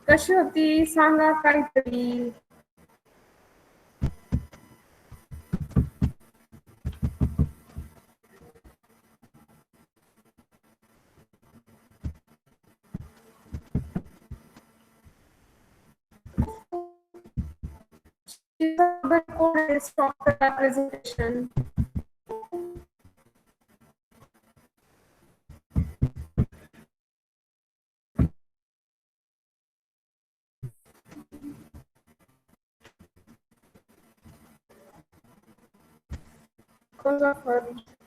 कशी होती सांगा काहीतरी. Presentation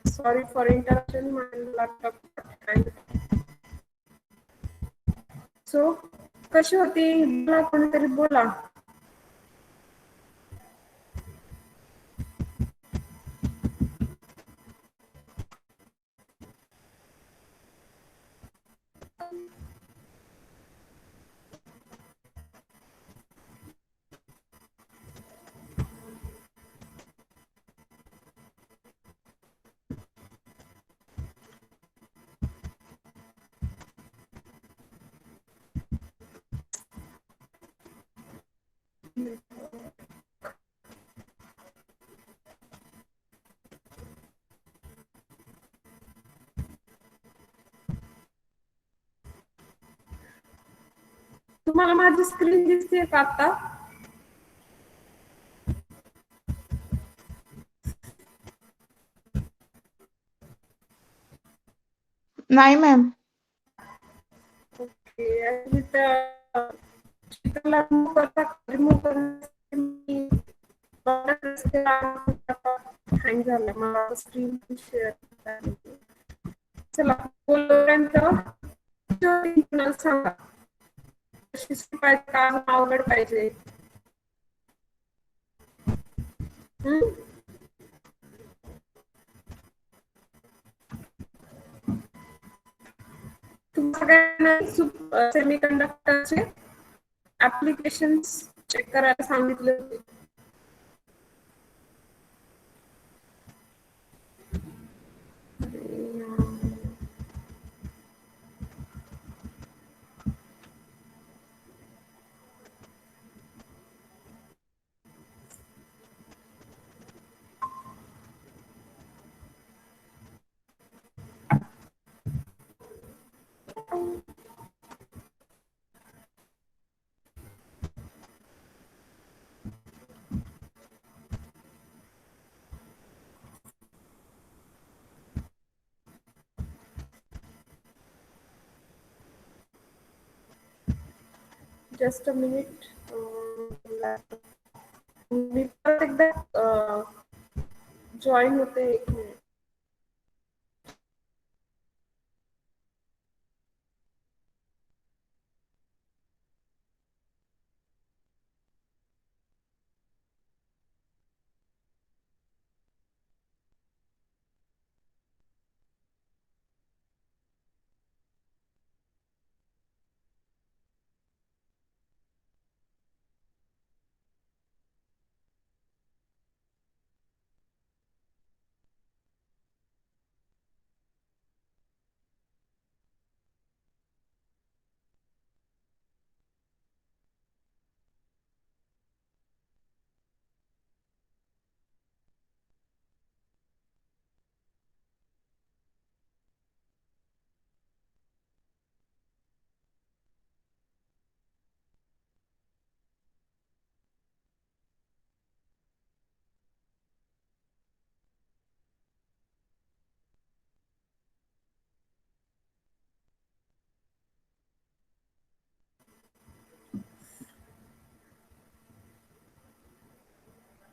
sorry for interruption, my laptop. So कशी होती मला कोणीतरी बोला. तुम्हाला माझी स्क्रीन दिसते का आता? नाही मॅम. ओके. हँग झालं मला स्क्रीन शेअर. चला बोलपर्यंत सांगा कशी काम अवघड पाहिजे. तुमच्या सेमीकंडक्टरचे ऍप्लिकेशन्स चेक करायला सांगितले होते. Just a minute. मी परत एकदा जॉईन होते. एक minute.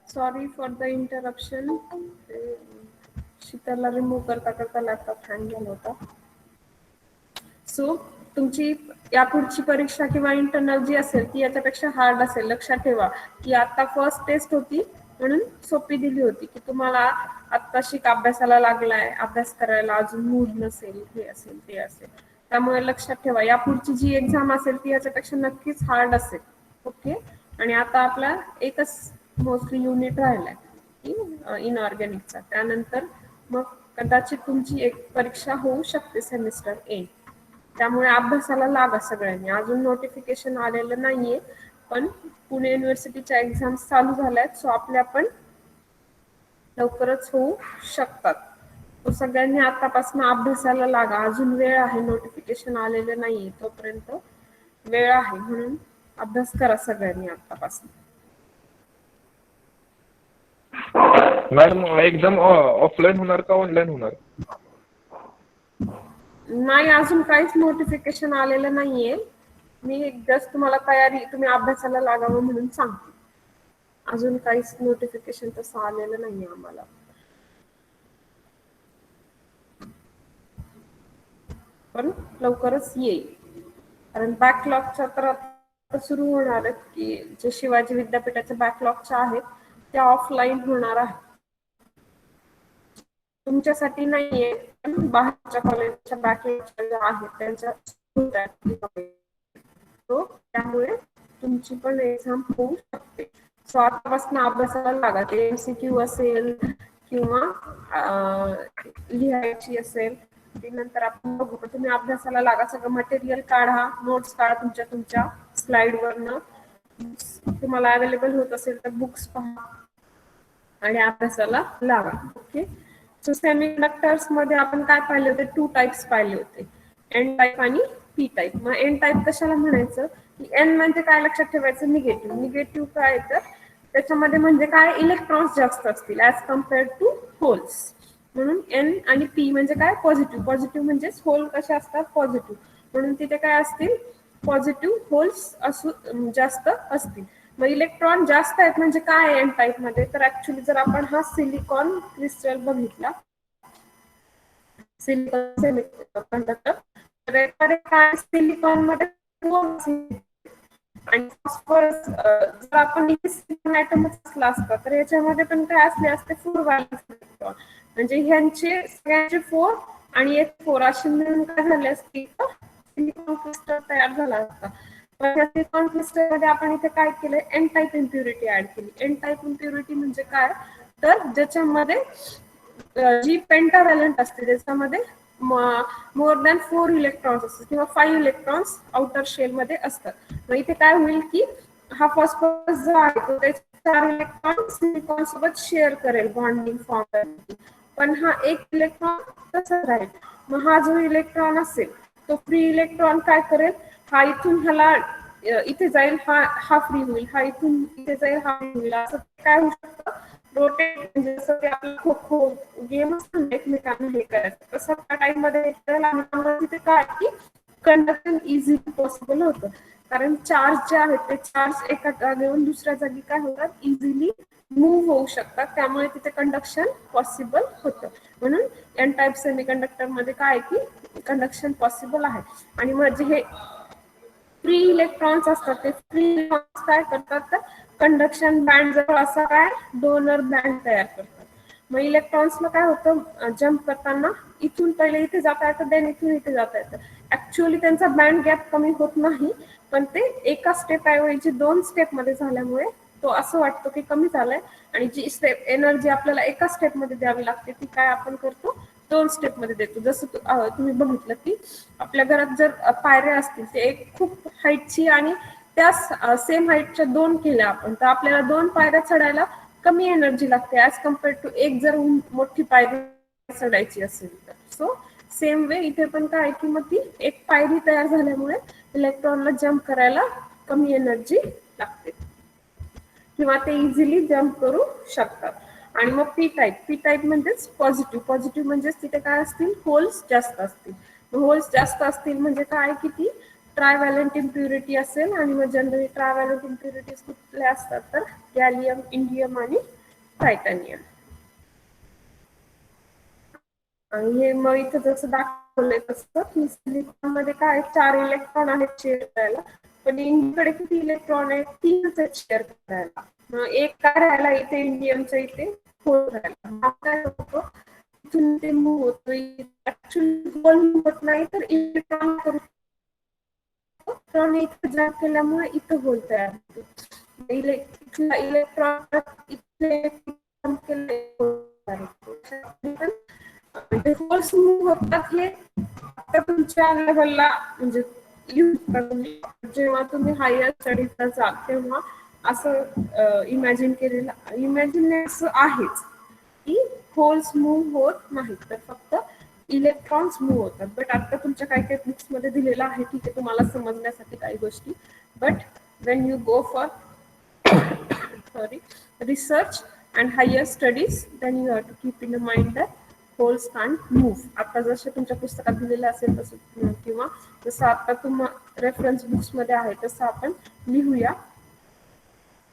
Sorry for the interruption. शीतलला रिमूव्ह करता करता लॅपटॉप हँग झाला होता. सो तुमची यापुढची परीक्षा किंवा इंटरनल जी असेल ती याच्यापेक्षा हार्ड असेल. लक्षात ठेवा की आता फर्स्ट टेस्ट होती म्हणून सोपी दिली होती की तुम्हाला आता शिक अभ्यासाला लागलाय, अभ्यास करायला अजून मूड नसेल, हे असेल ते असेल. त्यामुळे लक्षात ठेवा यापुढची जी एक्झाम असेल ती याच्यापेक्षा नक्कीच हार्ड असेल. ओके. आणि आता आपला एकच मोस्टली युनिट राहिलाय इनऑर्गॅनिकचा. त्यानंतर मग कदाचित तुमची एक परीक्षा होऊ शकते सेमिस्टर 1. त्यामुळे अभ्यासाला लागा सगळ्यांनी. अजून नोटिफिकेशन आलेलं नाहीये, पण पुणे युनिव्हर्सिटीच्या एक्झाम्स चालू झाल्यात, सो आपल्या पण लवकरच होऊ शकतात. तो सगळ्यांनी आतापासून अभ्यासाला लागा. अजून वेळ आहे, नोटिफिकेशन आलेलं नाहीये तोपर्यंत वेळ आहे, म्हणून अभ्यास करा सगळ्यांनी आतापासून. मॅडम एक्झाम ऑफलाईन होणार का ऑनलाईन होणार? नाही, अजून काहीच नोटिफिकेशन आलेलं नाहीये. मी जस्ट तुम्हाला तयारी, तुम्ही अभ्यासाला लागावं म्हणून सांगते. अजून काहीच नोटिफिकेशन तसं आलेलं नाहीये आम्हाला. पण लवकरच येईल, कारण बॅकलॉगच्या तर आता सुरू होणार आहेत, की जे शिवाजी विद्यापीठाच्या बॅकलॉगच्या आहेत त्या ऑफलाईन होणार आहेत. तुमच्यासाठी नाहीये, पण बाहेरच्या कॉलेजच्या बॅकलॉगच्या ज्या आहेत त्यांच्या त्यामुळे तुमची पण एक्झाम होऊ शकते. सो आतापासून अभ्यासाला लागा. ते MCQ असेल किंवा लिहायची असेल ती नंतर आपण बघू, पण तुम्ही अभ्यासाला लागा. सगळं मटेरियल काढा, नोट्स काढा तुमच्या स्लाइडवरनं. तुम्हाला अवेलेबल होत असेल तर बुक्स पहा आणि अभ्यासाला लागा. ओके. सो सेमीकंडक्टर्स मध्ये आपण काय पाहिले होते? 2 टाइप्स पाहिले होते, एन टाइप आणि पी टाइप. मग एन टाइप कशाला म्हणायचं? की एन म्हणजे काय लक्षात ठेवायचं? निगेटिव्ह. निगेटिव्ह काय तर त्याच्यामध्ये म्हणजे काय? इलेक्ट्रॉन्स जास्त असतील ऍज कम्पेअर्ड टू होल्स. म्हणून एन आणि पी म्हणजे काय? पॉझिटिव्ह. पॉझिटिव्ह म्हणजेच होल कसे असतात? पॉझिटिव्ह. म्हणून तिथे काय असतील? पॉझिटिव्ह होल्स जास्त असतील. मग इलेक्ट्रॉन जास्त आहेत म्हणजे काय एन टाइप मध्ये? तर ऍक्च्युली जर आपण हा सिलिकॉन क्रिस्टल बघितला, सिलिकॉन सेमीकंडक्टर, तर काय सिलिकॉन मध्ये आणि फॉस्फरस जर आपण सिलिकॉन ॲटमच असला असता तर याच्यामध्ये पण काय असले असते? 4 व्हॅलेन्स इलेक्ट्रॉन. म्हणजे ह्यांचे सगळ्यांचे 4 आणि एक 4 असे मिळून काय झाले असते? सिलिकॉन क्रिस्टल तयार झाला असता. पण सिलिकॉन क्रिस्टल मध्ये आपण इथे काय केलंय? एन टाइप इम्प्युरिटी ऍड केली. एन टाइप इम्प्युरिटी म्हणजे काय? तर ज्याच्यामध्ये जी पेंटाव्हॅलंट असते त्याच्यामध्ये मोर दॅन 4 इलेक्ट्रॉन्स असतात किंवा 5 इलेक्ट्रॉन्स आउटर शेल मध्ये असतात. मग इथे काय होईल की हा फॉस्फरस जो आहे तो त्याचे 4 इलेक्ट्रॉन सिलिकॉन सोबत शेअर करेल बॉन्डिंग फॉर्म करण्यासाठी, पण हा एक इलेक्ट्रॉन तसंच राहील. मग हा जो इलेक्ट्रॉन असेल तो फ्री इलेक्ट्रॉन काय करेल? हा इथून ह्याला इथे जाईल, हा फ्री होईल, हा इथून इथे जाईल, हा फ्री होईल. असं काय होऊ शकतं? रोटेट, म्हणजे जसं ते आपलं खो खो गेम असतो ना, एकमेकांना हे करायचं, तसं त्या टाइम मध्ये तिथे काय की कंडक्शन इझिली पॉसिबल होतं. कारण चार्ज जे आहेत ते चार्ज एका जागेवरून दुसऱ्या जागी काय होतात? इझिली मूव्ह होऊ शकतात. त्यामुळे तिथे कंडक्शन पॉसिबल होतं. म्हणून एन टाइप सेमीकंडक्टर मध्ये काय की कंडक्शन पॉसिबल आहे. आणि म्हणजे हे फ्री इलेक्ट्रॉन्स असतात ते फ्री इलेक्ट्रॉन्स काय करतात? तर कंडक्शन बँड जवळ असा काय डोनर बँड तयार करतात. मग इलेक्ट्रॉन्सला काय होतं? जम्प करताना इथून पहिले इथे जाता येतं, देन इथून इथे जाता येतं. ऍक्च्युअली त्यांचा बँड गॅप कमी होत नाही, पण ते एका स्टेप ऐवजी 2 स्टेप मध्ये झाल्यामुळे तो असं वाटतो की कमी झालाय. आणि जी स्टेप एनर्जी आपल्याला एका स्टेप मध्ये द्यावी लागते ती काय आपण करतो? 2 स्टेप मध्ये देतो. जसं तुम्ही बघितलं की आपल्या घरात जर पायऱ्या असतील ते एक खूप हाईटची आणि त्या सेम हाईटच्या 2 केल्या आपण, तर आपल्याला 2 पायऱ्या चढायला कमी एनर्जी लागते ऍज कम्पेअर्ड टू एक जर मोठी पायरी चढायची असेल तर. सो सेम वे इथे पण काय की मग ती एक पायरी तयार झाल्यामुळे इलेक्ट्रॉनला जम्प करायला कमी एनर्जी लागते किंवा ते इझिली जम्प करू शकतात. आणि मग पी टाइप म्हणजेच पॉझिटिव्ह. पॉझिटिव्ह म्हणजेच तिथे काय असतील? होल्स जास्त असतील. होल्स जास्त असतील म्हणजे काय की ती ट्रायव्हॅलंट इम्प्युरिटी असेल. आणि मग जनरली ट्रायव्हॅलंट इम्प्युरिटीज कुठल्या असतात? तर गॅलियम, इंडियम आणि टायटॅनियम. आणि हे मग इथं जसं दाखवलंय तसं की सिलिकॉन मध्ये काय 4 इलेक्ट्रॉन आहेत शेअर करायला, पण इंडियाकडे किती इलेक्ट्रॉन आहेत? 3च आहेत शेअर करायला. मग एक काय राहिला इथे इंडियमच्या इथे 4 राहिला. मग काय होतं? इथून ते मूव्ह होतो. ऍक्च्युअली होल होत नाही तर इलेक्ट्रॉन करू इलेक्ट्रॉन इथे जम्प केल्यामुळे इथं होल तयार होतो. इलेक्ट्रॉन इथे जम्प केले म्हणजे होल्स मूव्ह होतात हे आता तुमच्या लेवलला म्हणजे जेव्हा तुम्ही हायर स्टडीजला जाल तेव्हा असं इमॅजिन केलेलं इमॅजिन आहेच की होल्स मूव्ह होत नाहीत, तर फक्त इलेक्ट्रॉन्स मूव्ह होतात. बट आता तुमच्या काही काही बुक्स मध्ये दिलेलं आहे, ठीक आहे, तुम्हाला समजण्यासाठी काही गोष्टी. But when you go for research and higher studies, then you have to keep in mind that holes can't move. आता जसं तुमच्या पुस्तकात दिलेलं असेल तसं किंवा जसं आता तुम्हाला रेफरन्स बुक्स मध्ये आहे तसं आपण लिहूया.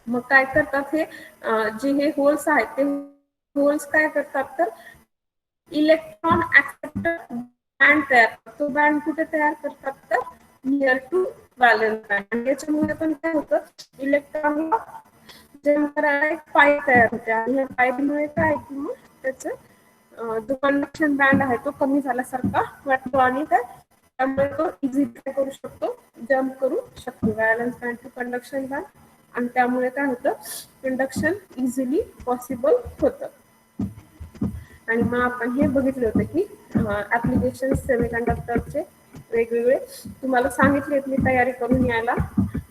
मग काय करतात हे जे हे होल्स आहेत ते होल्स काय करतात तर इलेक्ट्रॉन ऍक्सेप्टर बँड तयार करतात. तो बँड कुठे तयार करतात तर नियर टू व्हॅलेन्स बँड. आणि याच्यामुळे पण काय होतं इलेक्ट्रॉनला जम करायला एक पाईप तयार होते आणि या पाईपमुळे काय की मग त्याचं जो कंडक्शन बँड आहे तो कमी झाल्यासारखा वाटतो आणि त्यामुळे तो इझिली काय करू शकतो जम्प करू शकतो valence band to conduction band. आणि त्यामुळे काय होतं कंडक्शन इझिली पॉसिबल होतं. आणि मग आपण हे बघितलं होतं की ऍप्लिकेशन सेमीकंडक्टरचे वेगवेगळे तुम्हाला सांगितले मी तयारी करून यायला.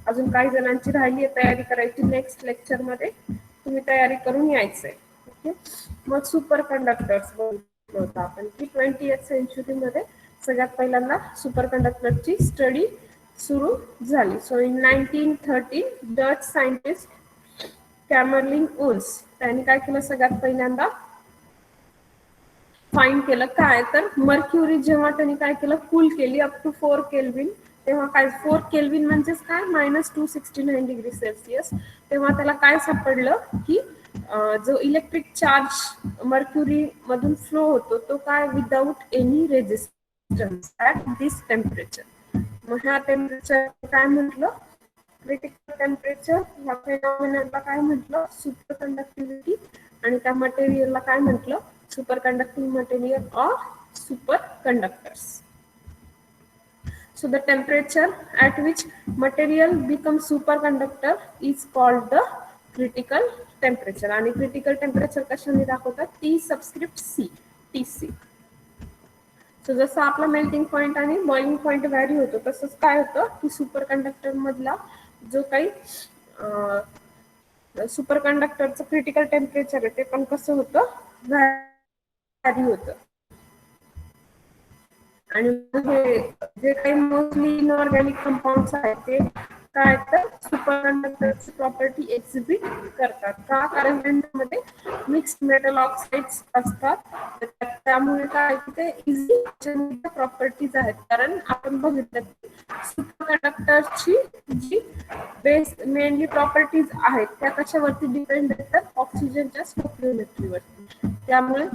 अजून काही जणांची राहिली आहे तयारी करायची, नेक्स्ट लेक्चर मध्ये तुम्ही तयारी करून यायचंय. ओके. मग सुपर कंडक्टर्स बघितलं होतं आपण की 20th सेंचुरीमध्ये सगळ्यात पहिल्यांदा सुपर कंडक्टरची स्टडी सुरू झाली. सो इन 1913 डच सायंटिस्ट कॅमरलिन उल्स त्यांनी काय केलं सगळ्यात पहिल्यांदा फाईंड केलं काय तर मर्क्युरी जेव्हा त्यांनी काय केलं कूल केली अप टू 4 केल्विन, तेव्हा काय 4 केल्विन म्हणजेच काय -269 डिग्री सेल्सिअस. तेव्हा त्याला काय सापडलं की जो इलेक्ट्रिक चार्ज मर्क्युरी मधून फ्लो होतो तो काय without any resistance at this temperature. मग ह्या टेम्परेचर काय म्हटलं क्रिटिकल टेम्परेचर. ह्या फेनॉमिनलला काय म्हटलं सुपर कंडक्टिव्हिटी. आणि त्या मटेरियलला काय म्हटलं super conducting material or superconductors. So the temperature at which material becomes superconductor is called the critical temperature. आणि critical temperature कशाने दाखवतात T सबस्क्रिप्ट C TC. सो जसं आपला मेल्टिंग पॉइंट आणि बॉइलिंग पॉइंट व्हॅरी होतो तसंच काय होतं की सुपर कंडक्टर मधला जो काही सुपर कंडक्टरचं क्रिटिकल टेम्परेचर आहे ते पण कसं होतं व्हॅरी होतं. आणि हे जे काही मोस्टली इनऑर्गॅनिक कंपाऊंड्स आहेत ते काय तर सुपर कंडक्टरची प्रॉपर्टी एक्झिबिट करतात का कारण त्यांच्यामध्ये मिक्स्ड मेटल ऑक्साइड्स असतात. त्यामुळे काय ते इझी प्रॉपर्टीज आहेत. कारण आपण बघितलं की सुपर कंडक्टरची जी बेस मेनली प्रॉपर्टीज आहेत त्या कशावरती डिपेंड असतात ऑक्सिजनच्या स्टोकिओमेट्रीवरती. त्यामुळे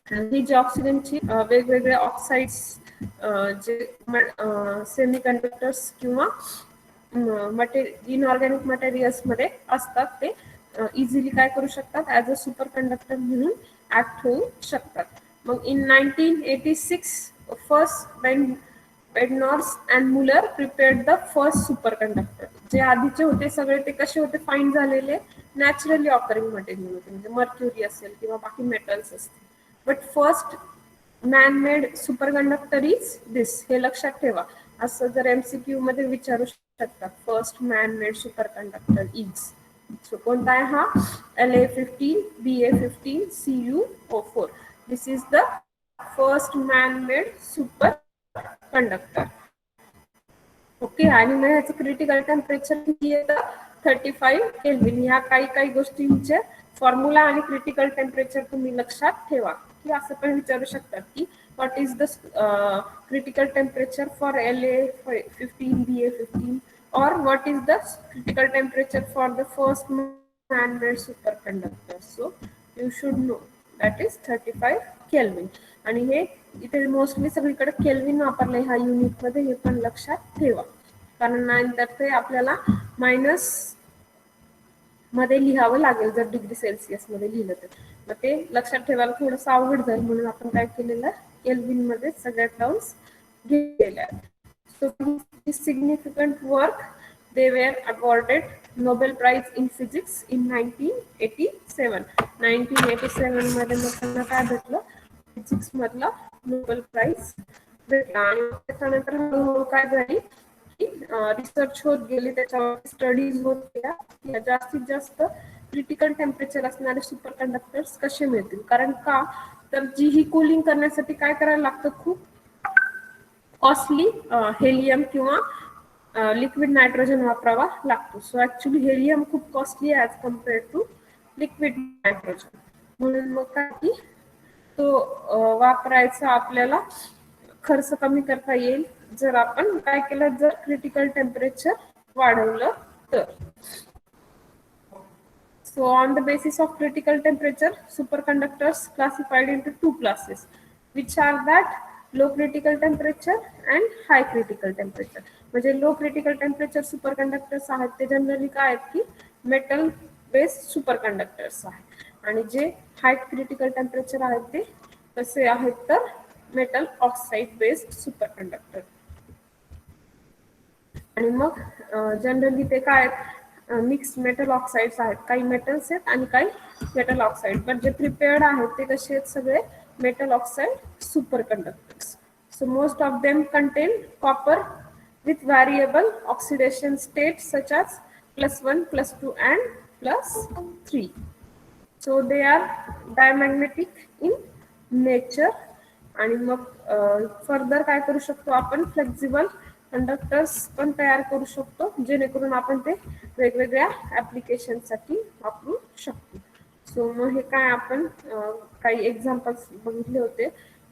ही जी ऑक्सिजनची वेगवेगळे ऑक्साइड्स जे सेमी कंडक्टर्स किंवा इनऑर्गॅनिक मटेरियल्स मध्ये असतात ते इझिली काय करू शकतात ऍज अ सुपर कंडक्टर म्हणून ऍक्ट होऊ शकतात. मग in 1986 first Bednorz and Muller prepared the first super conductor. जे आधीचे होते सगळे ते कसे होते फाइंड झालेले नॅचरली ऑकरिंग मटेरियल होते म्हणजे मर्क्युरी असेल किंवा बाकी मेटल्स असतील. But first man made super conductor is this. हे लक्षात ठेवा असं जर MCQ मध्ये विचारू शकतात first man made super conductor is. So कोणता आहे हा La15 Ba15 Cu O4. This is the first man made super conductor. Okay. आणि मग ह्याचं क्रिटिकल टेम्परेचर किती येतं 35 केल्विन. ह्या काही गोष्टींचे फॉर्म्युला आणि क्रिटिकल टेम्परेचर तुम्ही लक्षात ठेवा. की असं पण विचारू शकतात की what is the critical temperature for La15 Ba15 or what is the critical temperature for the first man-made superconductor. So you should know that is 35 Kelvin. आणि हे इथे मोस्टली सगळीकडे केल्विन वापरलंय ह्या युनिट मध्ये हे पण लक्षात ठेवा कारण नंतर ते आपल्याला मायनस मध्ये लिहावं लागेल जर डिग्री सेल्सिअस मध्ये लिहिलं तर. मग ते लक्षात ठेवायला थोडंसं अवघड जाईल म्हणून आपण काय केलेलं केल्विन मध्ये सगळ्या टर्म्स घेतलेल्या. So significant work they were awarded Nobel Prize in Physics in 1987. 1987 मध्ये मग त्यांना काय भेटलं फिजिक्स मधलं नोबेल प्राइज भेटला. आणि त्याच्यानंतर हळूहळू काय झाली की रिसर्च होत गेली, त्याच्यावर स्टडीज होत गेल्या की जास्तीत जास्त क्रिटिकल टेम्परेचर असणारे सुपर कंडक्टर्स कसे मिळतील. कारण का तर जी ही कूलिंग करण्यासाठी काय करायला लागतं, खूप कॉस्टली हेलियम किंवा लिक्विड नायट्रोजन वापरावा लागतो. सो ऍक्च्युली हेलियम खूप कॉस्टली आहे as compared to liquid nitrogen. म्हणून मग काय की तो वापरायचा आपल्याला खर्च कमी करता येईल जर आपण काय केलं, जर क्रिटिकल टेम्परेचर वाढवलं तर. So on the basis of critical temperature, superconductors classified into two classes, which are that low critical temperature and high critical temperature. म्हणजे लो क्रिटिकल टेम्परेचर सुपरकंडक्टर्स आहेत ते जनरली काय आहेत की मेटल बेस्ड सुपरकंडक्टर्स आहेत, आणि जे हाय क्रिटिकल टेम्परेचर आहेत ते कसे आहेत तर मेटल ऑक्साईड बेस्ड सुपरकंडक्टर. आणि मग जनरली ते काय मिक्स मेटल ऑक्साइड्स आहेत, काही मेटल्स आहेत आणि काही मेटल ऑक्साइड, पण जे प्रिपेअर्ड आहेत ते कसे आहेत, सगळे metal oxide super conductors. So most of them contain copper with variable oxidation states such as +1, +2 and +3. So they are diamagnetic in nature. आणि मग फर्दर काय करू शकतो आपण, फ्लेक्झिबल कंडक्टर्स पण तयार करू शकतो, जेणेकरून आपण ते वेगवेगळ्या ऍप्लिकेशनसाठी वापरू शकतो. सो मग हे काय आपण काही एक्झाम्पल्स बघितले होते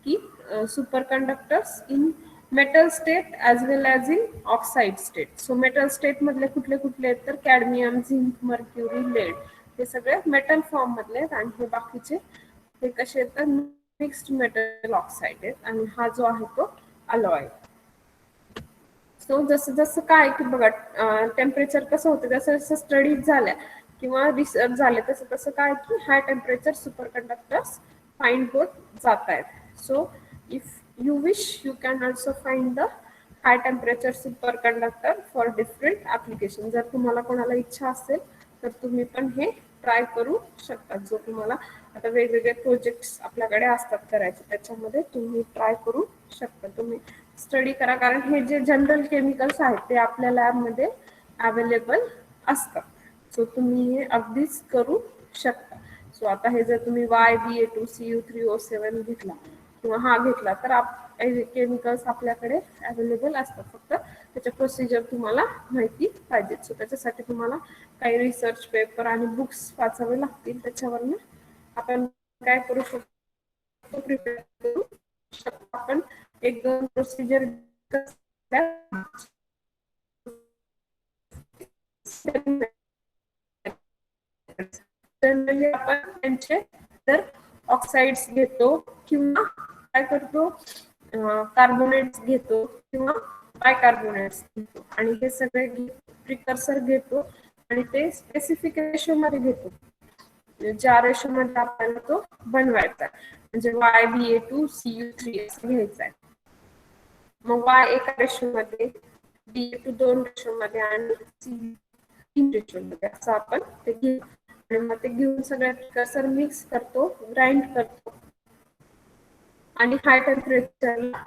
की super conductors in metal state as well as in oxide state. So metal state मधले कुठले कुठले आहेत तर कॅडमियम, झिंक, मर्क्युरी, लेड, हे सगळे मेटल फॉर्म मधले आहेत. आणि हे बाकीचे हे कसे आहेत तर मिक्स्ड मेटल ऑक्साईड आहेत, आणि हा जो आहे तो अलॉय. सो जसं जसं काय की बघा टेम्परेचर कसं होतं, जसं जसं स्टडीज झाल्या किंवा रिसर्च झाले तसं तसं काय की high temperature super conductors find होत जात आहेत. So if you wish you can also find the high temperature superconductor for different application. जर तुम्हाला कोणाला इच्छा असेल तर तुम्ही पण हे ट्राय करू शकता. जो तुम्हाला आता वेगवेगळे प्रोजेक्ट्स आपल्याकडे असतात करायचे, त्याच्यामध्ये तुम्ही ट्राय करू शकता. तुम्ही स्टडी करा, कारण हे जे जनरल केमिकल्स आहेत ते आपल्या लॅबमध्ये अवेलेबल असतात. सो तुम्ही हे अगदीच करू शकता. सो आता हे जर तुम्ही YBA2CU3O7 घेतला किंवा हा घेतला तर केमिकल्स आपल्याकडे अवेलेबल असतात, फक्त त्याच्या प्रोसिजर तुम्हाला माहिती पाहिजे. सो त्याच्यासाठी तुम्हाला काही रिसर्च पेपर आणि बुक्स वाचावे लागतील. त्याच्यावरनं आपण काय करू शकतो, प्रिपेअर करू शकतो. आपण एक दोन प्रोसिजर जनरली आपण त्यांचे तर ऑक्साइड्स घेतो किंवा काय करतो कार्बोनेट्स घेतो किंवा बायकार्बोनेट्स घेतो, आणि हे सगळे प्रिकर्सर घेतो आणि ते स्पेसिफिक रेशो मध्ये घेतो, ज्या रेशो मध्ये आपल्याला तो बनवायचा आहे. म्हणजे YBA2CU3 असं घ्यायचा आहे. मग Y एका रेशो मध्ये, BA2 2 रेशो मध्ये आणि C 3 रेशो मध्ये, असं आपण ते घेऊ. आणि मग ते घेऊन सगळ्या प्रिकर्सर मिक्स करतो, ग्राइंड करतो आणि हाय टेम्परेचरला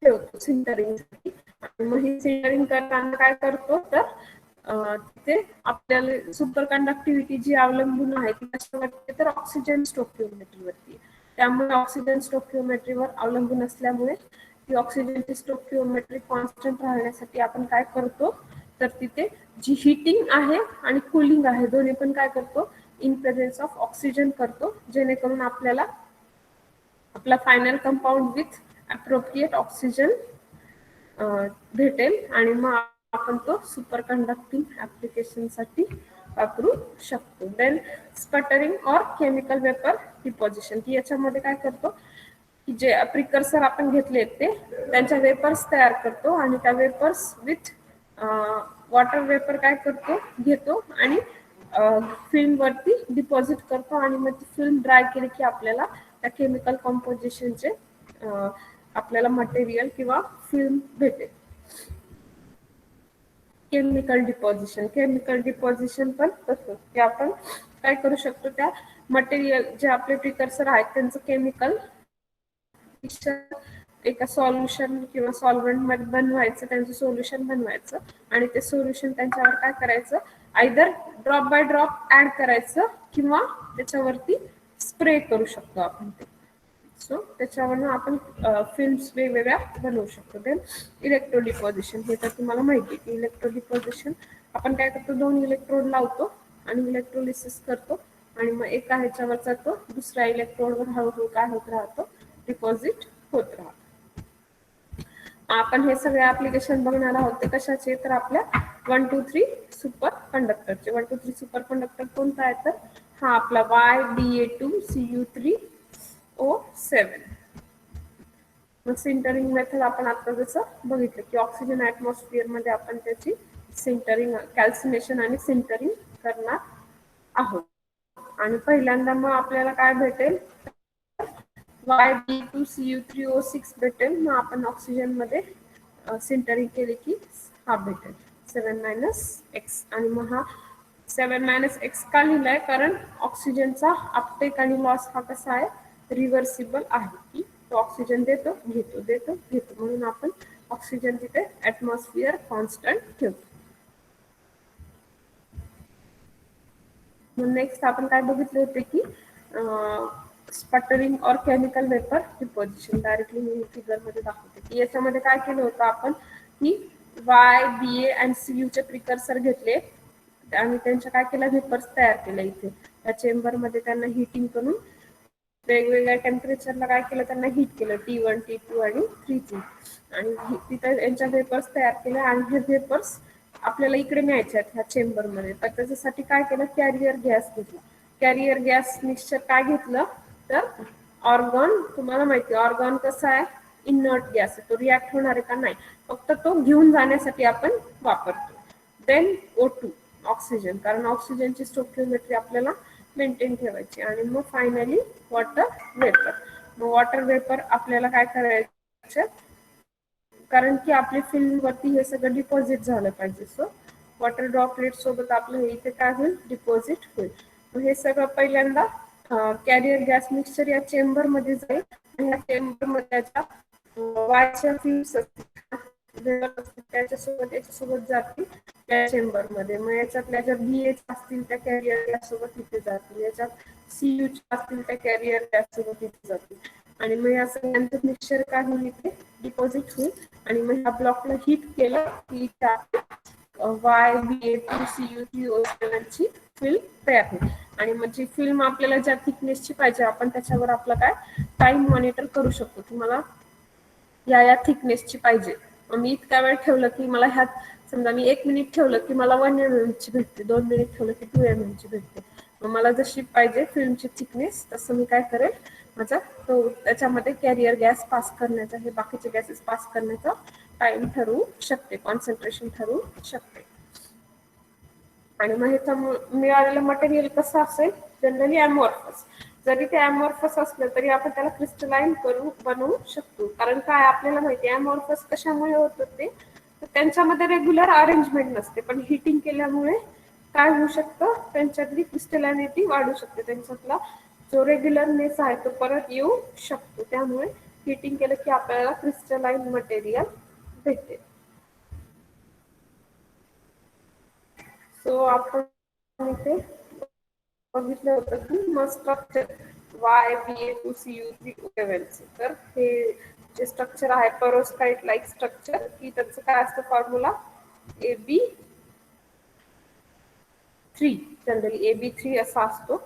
ठेवतो सिंटरिंगसाठी. आणि मग ही सिंटरिंग करताना काय करतो तर तिथे आपल्याला सुपर कंडक्टिव्हिटी जी अवलंबून आहे ती कशावरती तर ऑक्सिजन स्टोकिओमेट्रीवरती. त्यामुळे ऑक्सिजन स्टोकिओमेट्रीवर अवलंबून असल्यामुळे ती ऑक्सिजनची स्टोकिओमेट्री कॉन्स्टंट राहण्यासाठी आपण काय करतो तर तिथे जी हिटिंग आहे आणि कुलिंग आहे दोन्ही पण काय करतो इन प्रेझेन्स ऑफ ऑक्सिजन करतो, जेणेकरून आपल्याला आपला final compound with appropriate oxygen भेटेल. आणि मग आपण तो सुपर कंडक्टिंग ऍप्लिकेशनसाठी वापरू शकतो. देन स्पटरिंग और केमिकल वेपर डिपॉझिशन, की याच्यामध्ये काय करतो की जे प्रिकर्सर आपण घेतले ते त्यांच्या वेपर्स तयार करतो, आणि त्या वेपर्स विथ वॉटर वेपर काय करतो घेतो आणि फिल्म वरती डिपॉझिट करतो, आणि मग ती फिल्म ड्राय केली की आपल्याला त्या केमिकल कॉम्पोजिशनचे आपल्याला मटेरियल किंवा फिल्म भेटेल. केमिकल डिपॉझिशन पण तसंच की आपण काय करू शकतो, त्या मटेरियल जे आपले प्रिकर्सर आहेत त्यांचं केमिकल एका सॉल्युशन किंवा सॉल्व्हंट मध्ये बनवायचं, त्यांचं सोल्युशन बनवायचं आणि ते सोल्युशन त्यांच्यावर काय करायचं, either drop by drop add करायचं किंवा त्याच्यावरती स्प्रे करू शकतो आपण ते. सो त्याच्यावरनं आपण फिल्म्स वेगवेगळ्या बनवू शकतो. देन इलेक्ट्रो डिपॉझिशन, हे तर तुम्हाला माहिती आहे की इलेक्ट्रो डिपॉझिशन आपण काय करतो, 2 इलेक्ट्रोड लावतो आणि इलेक्ट्रोलिसिस करतो आणि मग एका ह्याच्यावरचा तो दुसऱ्या इलेक्ट्रोडवर हळूहळू काय होत राहतो, डिपॉझिट होत राहतो. आपण हे सगळे ऍप्लिकेशन बघणार आहोत ते कशाचे, तर आपल्या 1, 2, 3 सुपर कंडक्टरचे. 1, 2, 3 सुपर कंडक्टर कोणता आहे, तर हा आपला YBA2CU3O7. मग सिंटरिंग मेथड आपण आता जसं बघितलं की ऑक्सिजन ऍटमॉस्फिअर मध्ये आपण त्याची सिंटरिंग, कॅल्सिनेशन आणि सिंटरिंग करणार आहोत. आणि पहिल्यांदा मग आपल्याला काय भेटेल, YB2CU3O6 भेटेल. मग आपण ऑक्सिजन मध्ये सिंटरिंग केले की हा भेटेल 7 - x. आणि मग हा 7 - x का लिहिलाय, कारण ऑक्सिजनचा अपटेक आणि लॉस हा कसा आहे, रिव्हर्सिबल आहे, की तो ऑक्सिजन देतो घेतो देतो घेतो, म्हणून आपण ऑक्सिजन तिथे ऍटमॉस्फिअर कॉन्स्टंट ठेवतो. नेक्स्ट आपण काय बघितले होते की स्पटरिंग और chemical vapour deposition. Directly me figure मध्ये दाखवते की याच्यामध्ये काय केलं होतं आपण, की YBA आणि CU चे प्रिकर्सर घेतले आणि त्यांच्या काय केलं, वेपर्स तयार केल्या इथे या चेंबर मध्ये. त्यांना हिटिंग करून वेगवेगळ्या टेम्परेचरला काय केलं, त्यांना हीट केलं, T1, T2 आणि 3 आणि तिथे यांच्या वेपर्स तयार केल्या आणि हे वेपर्स आपल्याला इकडे न्यायचे आहेत ह्या चेंबर मध्ये. तर त्याच्यासाठी काय केलं, कॅरियर गॅस घेतला. कॅरियर गॅस मिक्सचर काय घेतलं, तर ऑर्गॉन. तुम्हाला माहिती आहे ऑर्गॉन कसा आहे, इनर्ट गॅस आहे, तो रिॲक्ट होणार आहे का, नाही, फक्त तो घेऊन जाण्यासाठी आपण वापरतो. देन O2 ऑक्सिजन, कारण ऑक्सिजनची स्टोकिओमेट्री आपल्याला मेंटेन ठेवायची. आणि मग फायनली वॉटर वेपर. मग वॉटर वेपर आपल्याला काय करायचं, कारण की आपली फिल्म वरती हे सगळं डिपॉझिट झालं पाहिजे. सो वॉटर ड्रॉपलेट सोबत आपलं हे इथे काय होईल, डिपॉझिट होईल. मग हे सगळं पहिल्यांदा कॅरियर गॅस मिक्सचर या चेंबर मध्ये जाईल आणि या चेंबर मध्ये त्याच्या वायच्या फिल्म्स त्याच्यासोबत जातील त्या चेंबर मध्ये. मग याच्यातल्या ज्या BH असतील त्या कॅरियर गॅस सोबत तिथे जातील, याच्यात CU असतील त्या कॅरियर गॅस सोबत तिथे जातील. आणि मग या सगळ्यांचं मिक्सचर काय होईल, इथे डिपॉझिट होईल. आणि मग ह्या ब्लॉकला हिट केलं की YBA2CU3O7 ची फिल्म तयार होईल. आणि मग जी फिल्म आपल्याला ज्या थिकनेसची पाहिजे, आपण त्याच्यावर आपलं काय टाइम मॉनिटर करू शकतो की मला या थिकनेसची पाहिजे. मग मी इतका वेळ ठेवलं की मला ह्यात, समजा मी 1 मिनिट ठेवलं की मला 1 mm ची भेटते, 2 मिनिट ठेवलं की 2 mm ची भेटते. मग मला जशी पाहिजे फिल्मची थिकनेस, तसं मी काय करेल, माझा तो त्याच्यामध्ये कॅरियर गॅस पास करण्याचा, हे बाकीचे गॅसेस पास करण्याचा टाइम ठरवू शकते, कॉन्सन्ट्रेशन ठरवू शकते. आणि मग ह्याचं मिळालेलं मटेरियल कसं असेल, जनरली अमॉर्फस. जरी ते अमॉर्फस असलं तरी आपण त्याला क्रिस्टलाइन बनवू शकतो. कारण काय आपल्याला माहिती आहे अमॉर्फस कशामुळे होतं, ते त्यांच्यामध्ये रेग्युलर अरेंजमेंट नसते, पण हिटिंग केल्यामुळे काय होऊ शकतं, त्यांच्यातली क्रिस्टलानिटी वाढू शकते, त्यांच्यातला जो रेग्युलरनेस आहे तो परत येऊ शकतो. त्यामुळे हिटिंग केलं की आपल्याला क्रिस्टलाइन मटेरियल भेटते. सो आपण इथे बघितलं होतं की मग स्ट्रक्चर YBA2CU3O7. तर हे जे स्ट्रक्चर आहे पेरोस्काइट लाईक स्ट्रक्चर, की त्याचं काय असतं फॉर्म्युला, AB3. जनरली AB3 असा असतो,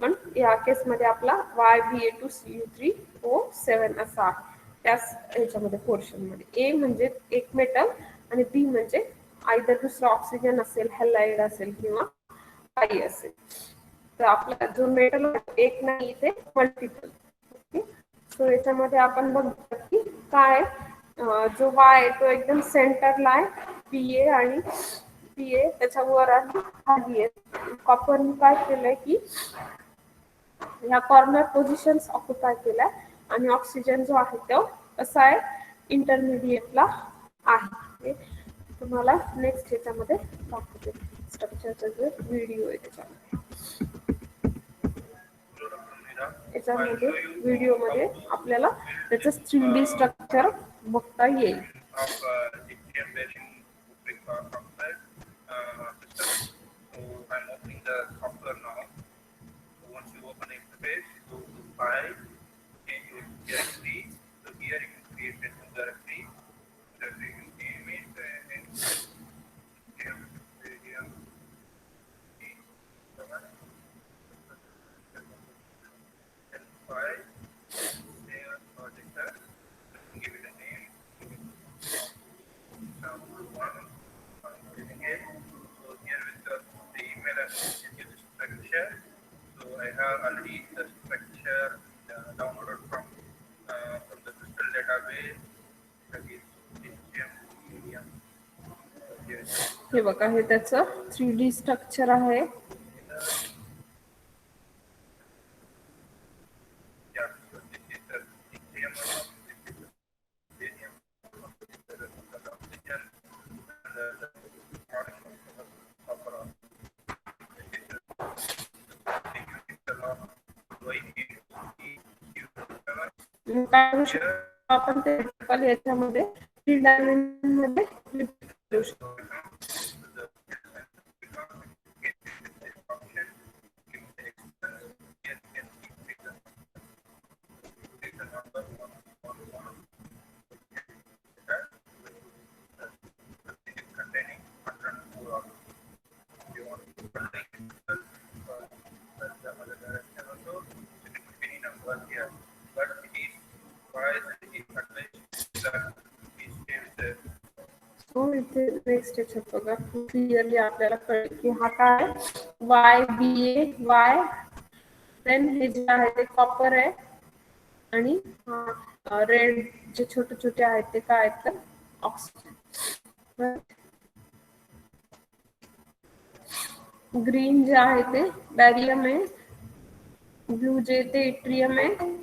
पण या केसमध्ये आपला YBA2CU3O7 असा आहे. त्याच ह्याच्यामध्ये पोर्शन मध्ये A म्हणजे एक मेटल आणि B म्हणजे आयदर दुसरा ऑक्सिजन असेल, हॅलाइड असेल किंवा काही असेल. तर आपला जो मेटल एक नाही, इथे मल्टिपल. ओके, सो याच्यामध्ये आपण बघतो की काय जो वाय तो एकदम सेंटरला आहे, BA आणि BA त्याच्यावर खाली आहे. कॉपरने काय केलंय की ह्या कॉर्नर पोझिशन्स ऑक्युपाय केल्या आणि ऑक्सिजन जो आहे तो कसा आहे, इंटरमिडिएटला आहे. तुम्हाला नेक्स्ट ह्याच्यामध्ये दाखवते, स्ट्रक्चरचा जो व्हिडिओ आहे त्याच्यामध्ये. ह्याच्यामध्ये व्हिडिओमध्ये आपल्याला त्याचं 3D स्ट्रक्चर बघता येईल. हे बघा, हे त्याचं 3D स्ट्रक्चर आहे. काय करू शकतो आपण ते याच्यामध्ये 3 डायमेन्शन मध्ये करू शकतो. इथे नेक्स्ट याच्यात बघा, क्लिअरली आपल्याला कळेल की हा काय YBA देन हे जे आहे ते कॉपर आहे आणि रेड जे छोटे छोटे आहेत ते काय आहेत तर ऑक्सिजन. ग्रीन जे आहे ते बॅरियम आहे, ब्लू जे ते इट्रियम आहे,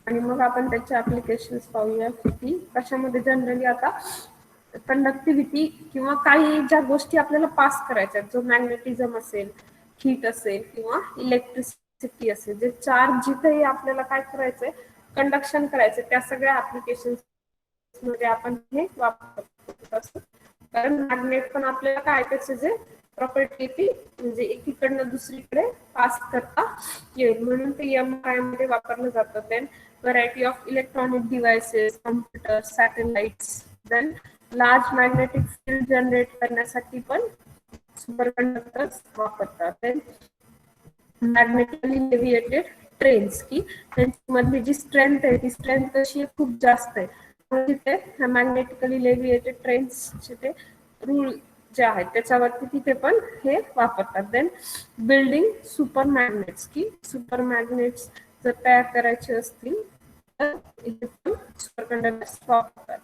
आणि मग आपण त्याचे ऍप्लिकेशन्स पाहूया की कशामध्ये जनरली आता कंडक्टिव्हिटी किंवा काही ज्या गोष्टी आपल्याला पास करायच्या, जो मॅग्नेटिझम असेल, हीट असेल किंवा इलेक्ट्रिसिटी असेल, जे चार्ज जिथेही आपल्याला काय करायचंय कंडक्शन करायचंय, त्या सगळ्या ऍप्लिकेशन्स मध्ये आपण हे वापरतो. कारण मॅग्नेट पण आपल्याला काय त्याचे जे प्रॉपर्टी ती म्हणजे एकीकडनं दुसरीकडे पास करता येईल, म्हणून ते MRI मध्ये वापरलं जातं. Then variety of electronic devices, computer, satellites, then large magnetic field generate करण्यासाठी पण सुपरकंडक्टर्स वापरतात. देन मॅग्नेटिकली लेव्हिएटेड ट्रेन्स की त्यांच्यामधली जी स्ट्रेंथ आहे ती स्ट्रेंथ कशी खूप जास्त आहे, तिथे मॅग्नेटिकली लेव्हिएटेड ट्रेन्सचे ते रूल जे आहेत त्याच्यावरती तिथे पण हे वापरतात. देन बिल्डिंग सुपर मॅग्नेट्स की सुपर मॅग्नेट्स जर तयार करायचे असतील तर इथे पण सुपरकंडक्टर्स वापरतात.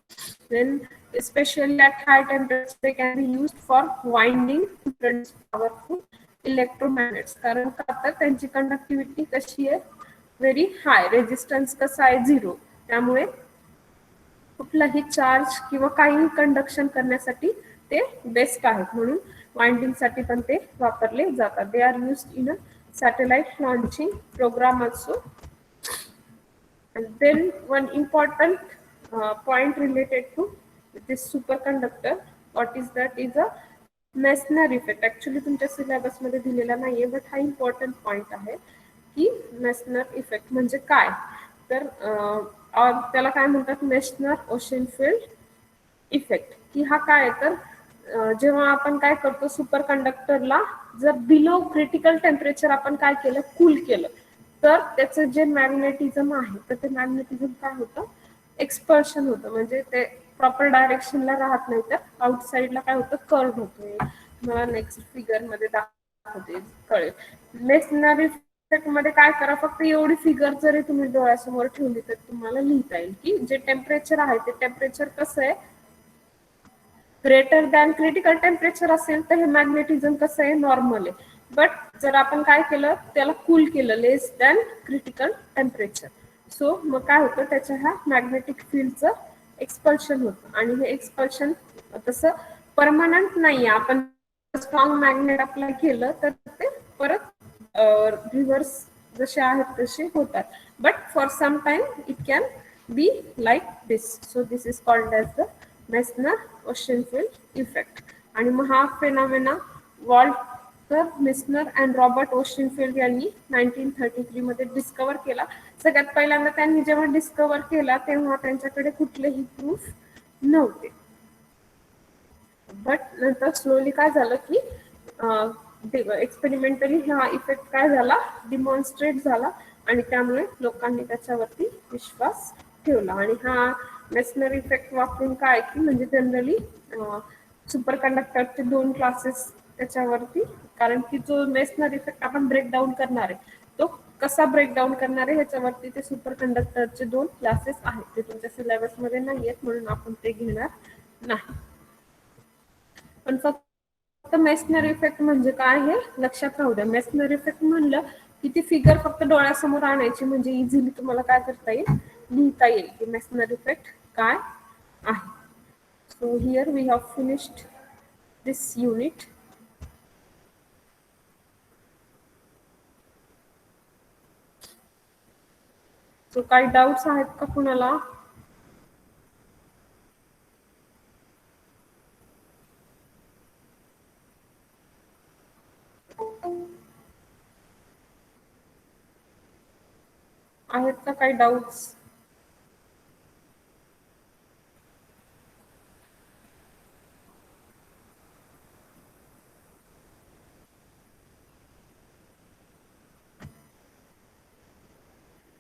Then especially at high temperatures they can be used for winding to produce powerful electromagnets. कारण का तर त्यांची कंडक्टिव्हिटी कशी आहे व्हेरी हाय, रेजिस्टन्स कसा आहे 0, त्यामुळे कुठलाही चार्ज किंवा काही कंडक्शन करण्यासाठी ते बेस्ट आहेत, म्हणून वाइंडिंग साठी पण ते वापरले जातात. They are used in a satellite launching program also. And then one important point related to this superconductor, what is that is a Meissner effect. Actually तुमच्या सिलेबस मध्ये दिलेला नाहीये, बट हा इम्पॉर्टंट पॉइंट आहे की मेसनर इफेक्ट म्हणजे काय. तर त्याला काय म्हणतात, मेसनर ओशनफील्ड इफेक्ट. की हा काय तर जेव्हा आपण काय करतो सुपर कंडक्टरला जर बिलो क्रिटिकल टेम्परेचर आपण काय केलं, कूल केलं, तर त्याचं जे मॅग्नेटिझम आहे तर ते मॅग्नेटिझम काय होतं, एक्सपर्शन होतं, म्हणजे ते प्रॉपर डायरेक्शनला राहत नाही तर आउटसाइडला काय होतं, कर्व होतो. मला नेक्स्ट फिगर मध्ये दाखवते कळेल. मेसनर इफेक्ट मध्ये काय करा, फक्त एवढी फिगर जरी तुम्ही डोळ्यासमोर ठेवली तर तुम्हाला लिहिता येईल की जे टेम्परेचर आहे ते टेम्परेचर कसं आहे, ग्रेटर दॅन क्रिटिकल टेम्परेचर असेल तर हे मॅग्नेटिझम कसं आहे, नॉर्मल आहे. बट जर आपण काय केलं त्याला कूल केलं, लेस दॅन क्रिटिकल टेम्परेचर, सो मग काय होतं त्याच्या ह्या मॅग्नेटिक फील्डचं एक्सपल्शन होतं, आणि हे एक्सपल्शन तसं परमनंट नाही. आपण स्ट्रॉंग मॅग्नेट अप्लाय केलं तर ते परत रिव्हर्स जसे आहेत तसे होतात. But for some time it can be like this. So this is called as the Meissner Ochsenfeld effect. आणि मग हा phenomena Walter Meissner and Robert Ochsenfeld यांनी 1933 मध्ये डिस्कवर केला. सगळ्यात पहिल्यांदा त्यांनी जेव्हा डिस्कवर केला तेव्हा त्यांच्याकडे कुठलेही प्रूफ नव्हते. बट नंतर स्लोली काय झालं की एक्सपेरिमेंटली हा इफेक्ट काय झाला, डिमॉन्स्ट्रेट झाला आणि त्यामुळे लोकांनी त्याच्यावरती विश्वास ठेवला. आणि हा मेसनर इफेक्ट वापरून काय की म्हणजे जनरली सुपर कंडक्टरचे 2 क्लासेस त्याच्यावरती, कारण की जो मेसनर इफेक्ट आपण ब्रेकडाऊन करणार आहे तो कसा ब्रेकडाऊन करणार आहे ह्याच्यावरती ते सुपर कंडक्टरचे 2 क्लासेस आहेत. ते तुमच्या सिलेबसमध्ये नाही आहेत म्हणून आपण ते घेणार नाही. पण फक्त मेसनर इफेक्ट म्हणजे काय हे लक्षात राहू द्या. मेसनर इफेक्ट म्हणलं की ती फिगर फक्त डोळ्यासमोर आणायची म्हणजे इझिली तुम्हाला काय करता येईल, लिहिता येईल की मेसनर इफेक्ट काय आहे. So here we have finished this unit. So काही डाऊट्स आहेत का कुणाला? आहेत का काही doubts?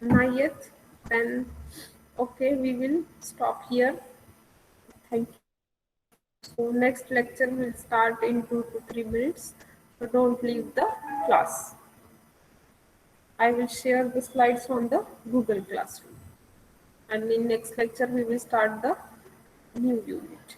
Not yet? Then okay, we will stop here. Thank you. So next lecture will start in 2 to 3 minutes. So don't leave the class. I will share the slides on the Google Classroom. And in next lecture we will start the new unit.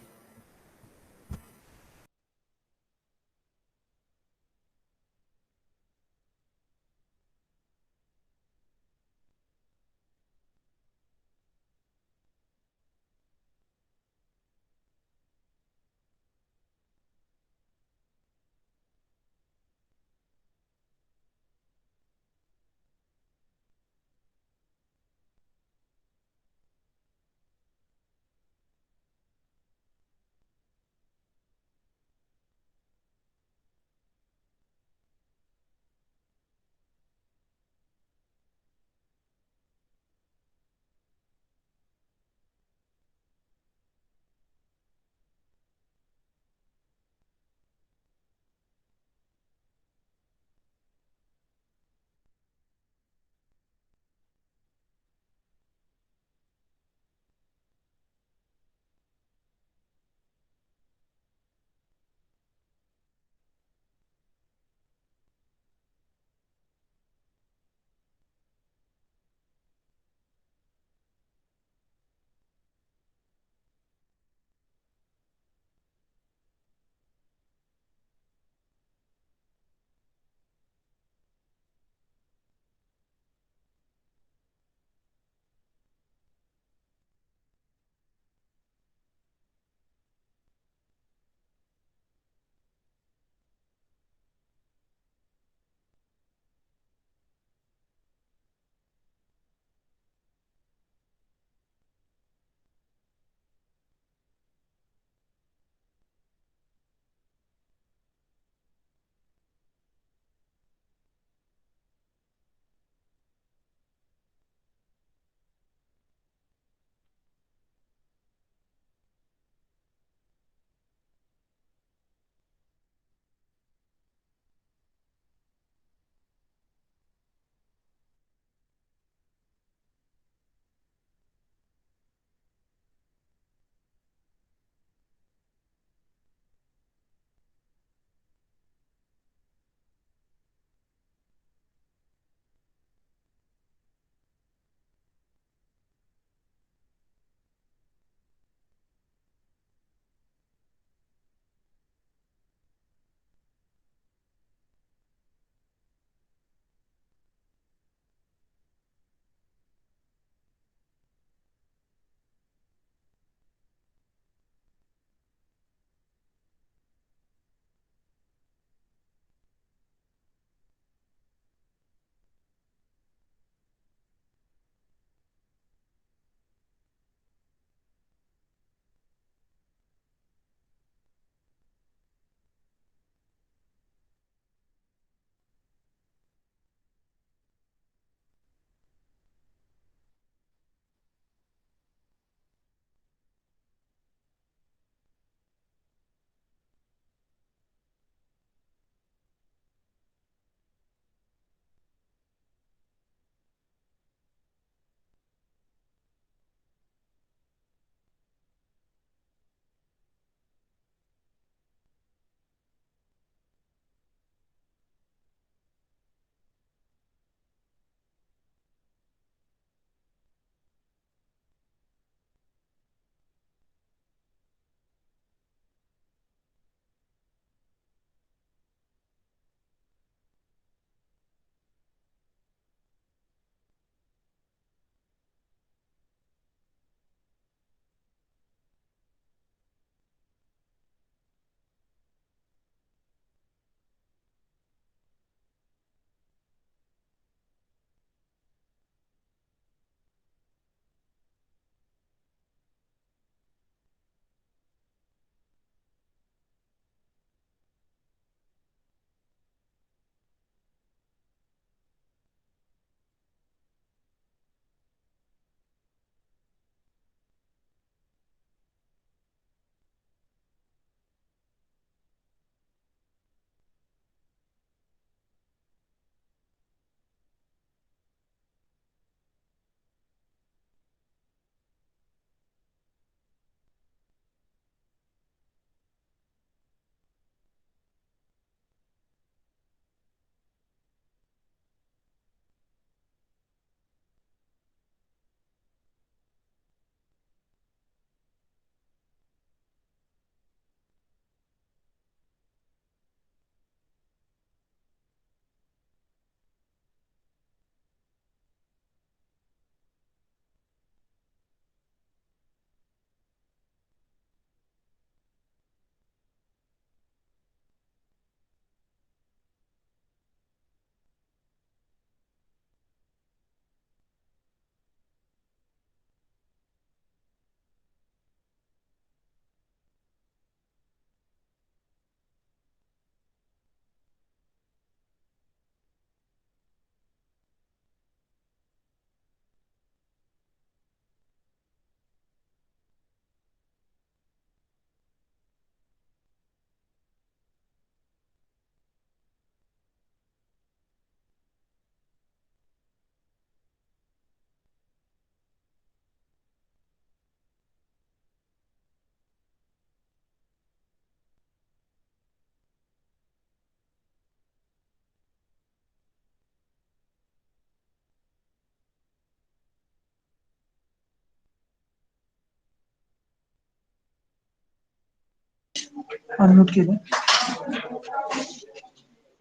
Unmute केलं.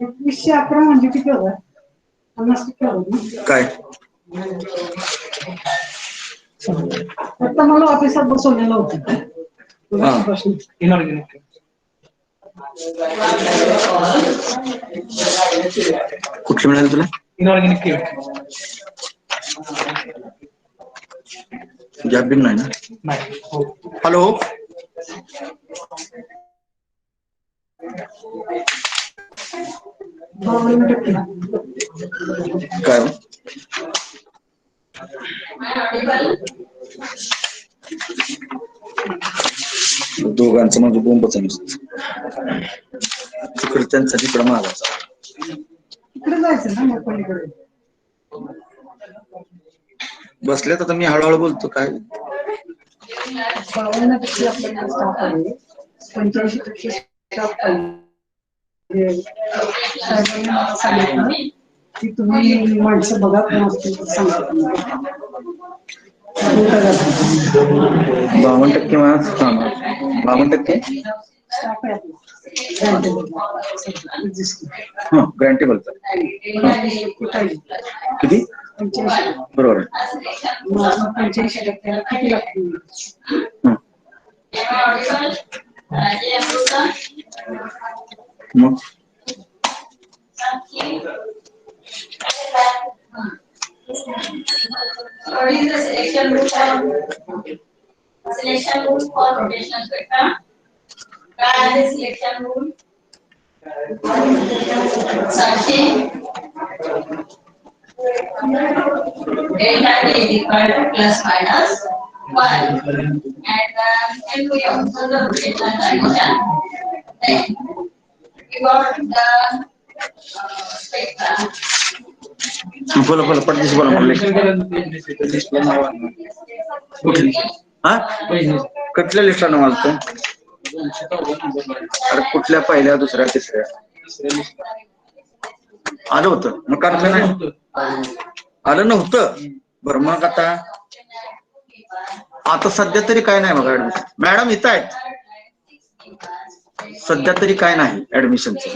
2111 म्हणजे किती होतं? 50% होतं काय फक्त मला ऑफिसात बसवलेलं होतं. हा. प्रश्न कुठली मिळाली तुला? इनऑर्गॅनिक केलं. गॅप बिन नाही ना? नाही. हो. हॅलो. काय हो? दोघांचं म्हणजे बोंबच आहे नुसतं. तिकडे त्यांचा तिकडं मागायचा. इकडे जायचं ना मग पलीकडे. बसल्यात आता मी हळूहळू बोलतो काय. 52% आपल्याकडे स्टाफ आहे. 85% स्टाफ आहे. साहेबांनी मला सांगितलं की तुम्ही माणसं बघा कोण असतील तर सांगा. 52% माणूस कामावर. 52% स्टाफ आहे आपला. ग्रँटेबलचा किती? 85. बरोबर आहे. 85% किती लागतील? मग What is the selection rule for rotational spectrum? What are the selection rule? Searching delta T is equal to plus minus 1 and then we also the rotational direction. Then we got the spectrum. बोला बोला पटदिशी बोला म्हणले. कुठली? हा कुठल्या लिस्टला नाव आलं? अरे कुठल्या पहिल्या दुसऱ्या तिसऱ्या आलं होतं मग कारण नाही आलं नव्हतं. बरं मग आता सध्या तरी काय नाही बघा ऍडमिशन. मॅडम इथं आहेत. सध्या तरी काय नाही ऍडमिशनचं.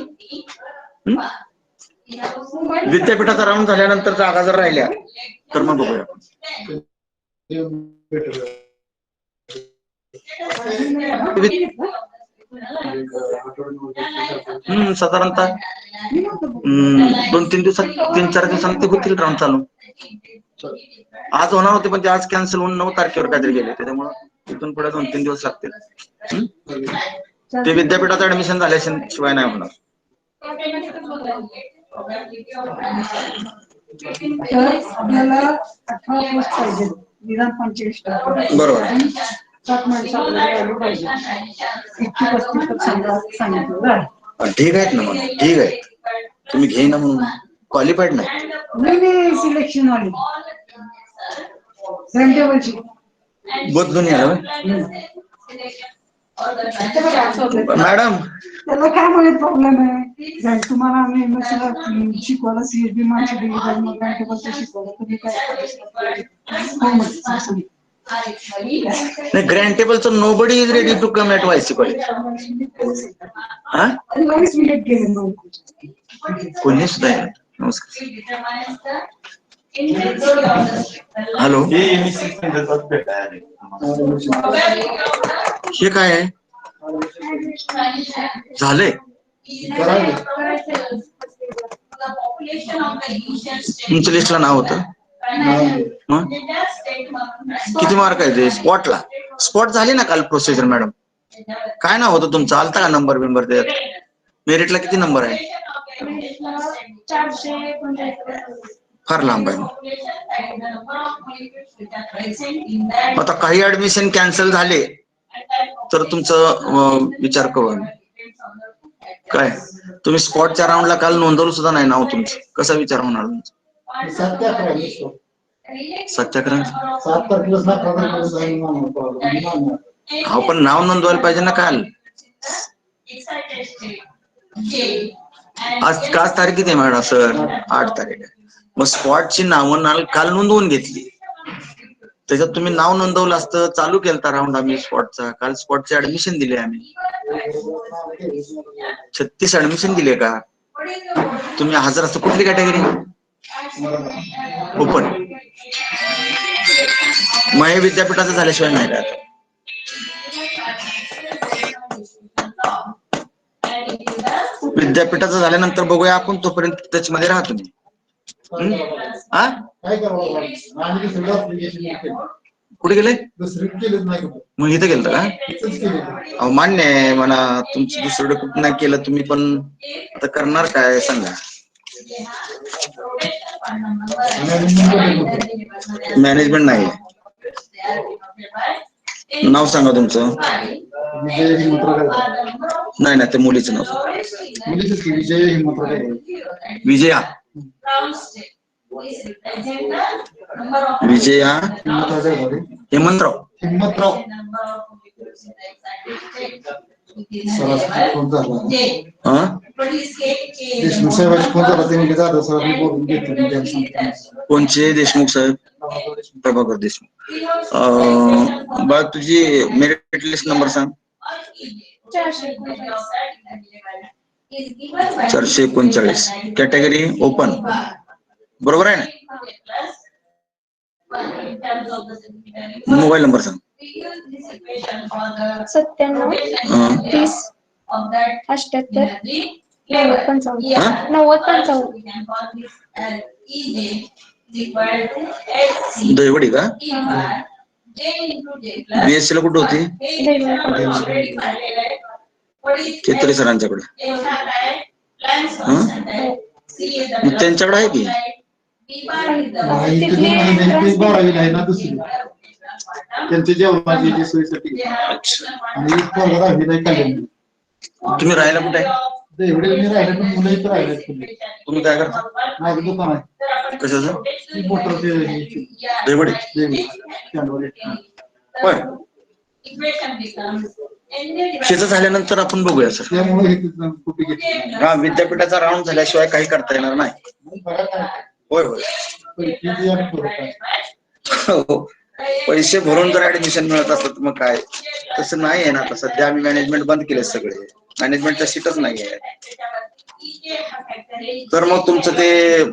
विद्यापीठाचा राऊंड झाल्यानंतर जागा जर राहिल्या तर मग बघूया. साधारणतः 2-3 दिवसात 3-4 दिवसांनी ते होतील राऊंड चालू. आज होणार होते पण ते आज कॅन्सल होऊन 9 तारखेवर काहीतरी गेले त्याच्यामुळे तिथून पुढे 2-3 दिवस लागतील. ते विद्यापीठात ऍडमिशन झाल्याशिवाय नाही होणार. आपल्याला 18 पोस्ट पाहिजे निदान 45. बरोबर 7 माणसं आपल्याला पाहिजे. 35% सांगितलं. ठीक आहेत ना मग ठीक आहे. तुम्ही घेईना म्हणून क्वालिफाईड नाही. नाही सिलेक्शन वाली ग्रँटेबलची बदलून यायला मॅडम. त्याला काय माहित प्रॉब्लेम आहे. तुम्हाला आम्ही एमएससीला शिकवायला सीएसबी माणसं दिली तर मग ग्रँटेबलचं शिकवलं तुम्ही काय नाही ग्रँटेबलचं nobody is ready to come at YC college. कोणी सुद्धा आहे. नमस्कार. हॅलो हे काय आहे झालंय? तुमच्या लिस्टला नाव होतं मग किती मार्क आहे ते स्पॉटला? स्पॉट झाली ना काल प्रोसिजर मॅडम. काय नाव होतं तुमचं? आलता का नंबर बिंबर त्यात? मेरिटला किती नंबर आहे? फार लांब आहे. आता काही ऍडमिशन कॅन्सल झाले तर तुमचं विचार करू. काय तुम्ही स्पॉटच्या राऊंडला काल नोंदवलं सुद्धा नाही नाव तुमचं. कसा विचार होणार तुमचा? सत्याग्रह 7 तारखेला हा पण नाव नोंदवायला पाहिजे ना काल. आज तारीख किती आहे मॅडम? सर 8 तारीख आहे. मग स्पॉटची नावं काल नोंदवून घेतली त्याच्यात तुम्ही नाव नोंदवलं असतं, चालू केलता राऊंड आम्ही स्पॉटचा. काल स्पॉटचे ऍडमिशन दिले आम्ही. 36 ऍडमिशन दिले का तुम्ही? हजर असतं कुठली कॅटेगरी? ओपन. मग हे विद्यापीठाचं झाल्याशिवाय नाही का? विद्यापीठाचं झाल्यानंतर बघूया आपण, तोपर्यंत त्याच्यामध्ये राहा तुम्ही. कुठे गेले? मग इथं गेलं का? मान्य आहे म्हणा, तुमचं दुसरीकडे कुठं नाही केलं तुम्ही, पण आता करणार काय सांगा? मॅनेजमेंट नाही. नाव सांगा तुमचं. नाही नाही, ते मुलीचं नाव. विजया. विजया हेमंतराव. कोणचे देशमुख साहेब? प्रभाकर देशमुख. बघ तुझी मेरिट लिस्ट नंबर सांग. 439. Category open. बरोबर आहे ना? मोबाईल नंबर सांग. 97 30 78 90 दहिवडी का? बीएससी ला कुठं होती? केतरी सरांच्याकडे. मग त्यांच्याकडे आहे की? त्यांच्या जेवणाची सोयीसाठी. तुम्ही राहायला कुठे आहे? तुम्ही काय करता? माझं दुकान आहे. कशाचं? मोटर दहिवडी. होय. शेत झाल्यानंतर आपण बघूया सर. हा, विद्यापीठाचा राऊंड झाल्याशिवाय काही करता येणार नाही. होय होय. पैसे भरून जर ऍडमिशन मिळत असत मग काय, तसं नाही आहे ना. आता सध्या आम्ही मॅनेजमेंट बंद केले सगळे. मॅनेजमेंटच्या सीटच नाही आहे. तर मग तुमचं ते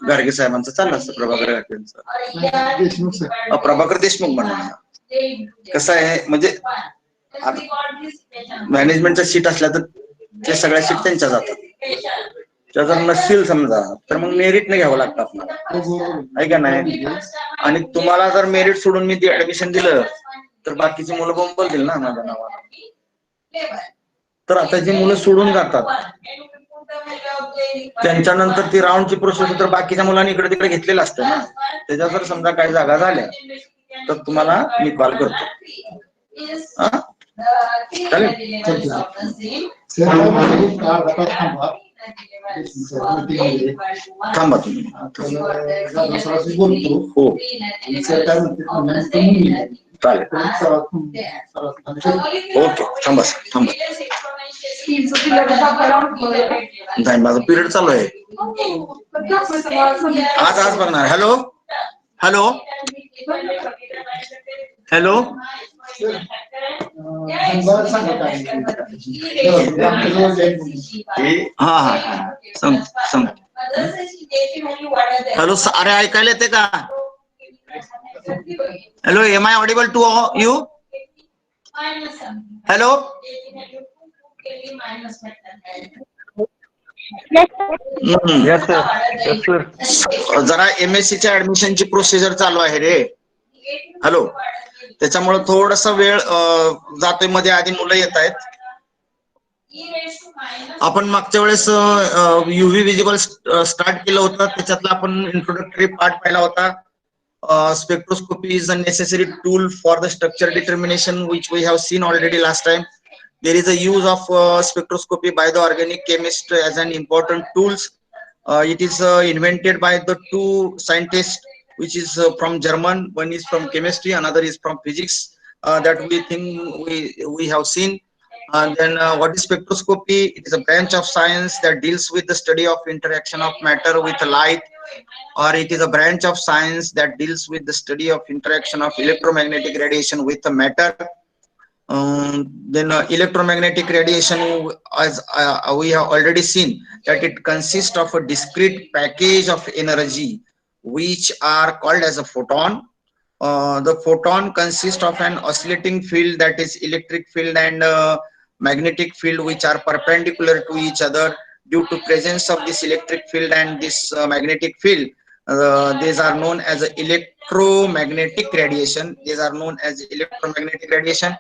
गाडगे साहेबांचं चाललं असतं, प्रभाकर गाडगेंचं. प्रभाकर देशमुख म्हणा. कसं आहे म्हणजे मॅनेजमेंटच्या सीट असल्या तर ते सगळ्या सीट त्यांच्या जातात. त्या जर नसतील समजा तर मग मेरिट नाही घ्यावं लागतं आपल्याला, आहे का नाही? आणि तुम्हाला जर मेरिट सोडून मी ते ऍडमिशन दिलं तर बाकीची मुलं बॉम्ब बोलतील ना माझ्या नावाला. तर आता जी मुलं सोडून जातात त्यांच्यानंतर ती राऊंडची प्रोसेस तर बाकीच्या मुलांनी इकडे तिकडे घेतलेलं असतं ना. त्याच्या जर समजा काही जागा झाल्या तर तुम्हाला मी कॉल करतो. हा चालेल. थांबा तुम्ही. हो चालेल. ओके थांबा थांबा. नाही माझा पिरियड चालू आहे आज बघणार. Hello hello hello. हा हा सांग. हॅलो अरे ऐकायला येते का? Hello am I audible to you? Hello. जरा MSc च्या ऍडमिशनची प्रोसिजर चालू आहे रे. हॅलो. त्याच्यामुळे थोडासा वेळ जातोय मध्ये, आधी मुलं येत आहेत. आपण मागच्या वेळेस UV विजिबल स्टार्ट केलं होतं, त्याच्यातला आपण इंट्रोडक्टरी पार्ट पाहिला होता. Spectroscopy is a necessary tool for the structure determination, which we have seen already last time. There is a use of spectroscopy by the organic chemist as an important tools. It is invented by the two scientists, which is from German. One is from chemistry, another is from physics. That we think we have seen. What is spectroscopy? It is a branch of science that deals with the study of interaction of matter with light, or it is a branch of science that deals with the study of interaction of electromagnetic radiation with the matter. Electromagnetic radiation, as we have already seen, that it consists of a discrete package of energy which are called as a photon. The photon consists of an oscillating field, that is electric field and magnetic field, which are perpendicular to each other. Due to presence of this electric field and this magnetic field, these are known as electromagnetic radiation. These are known as electromagnetic radiation.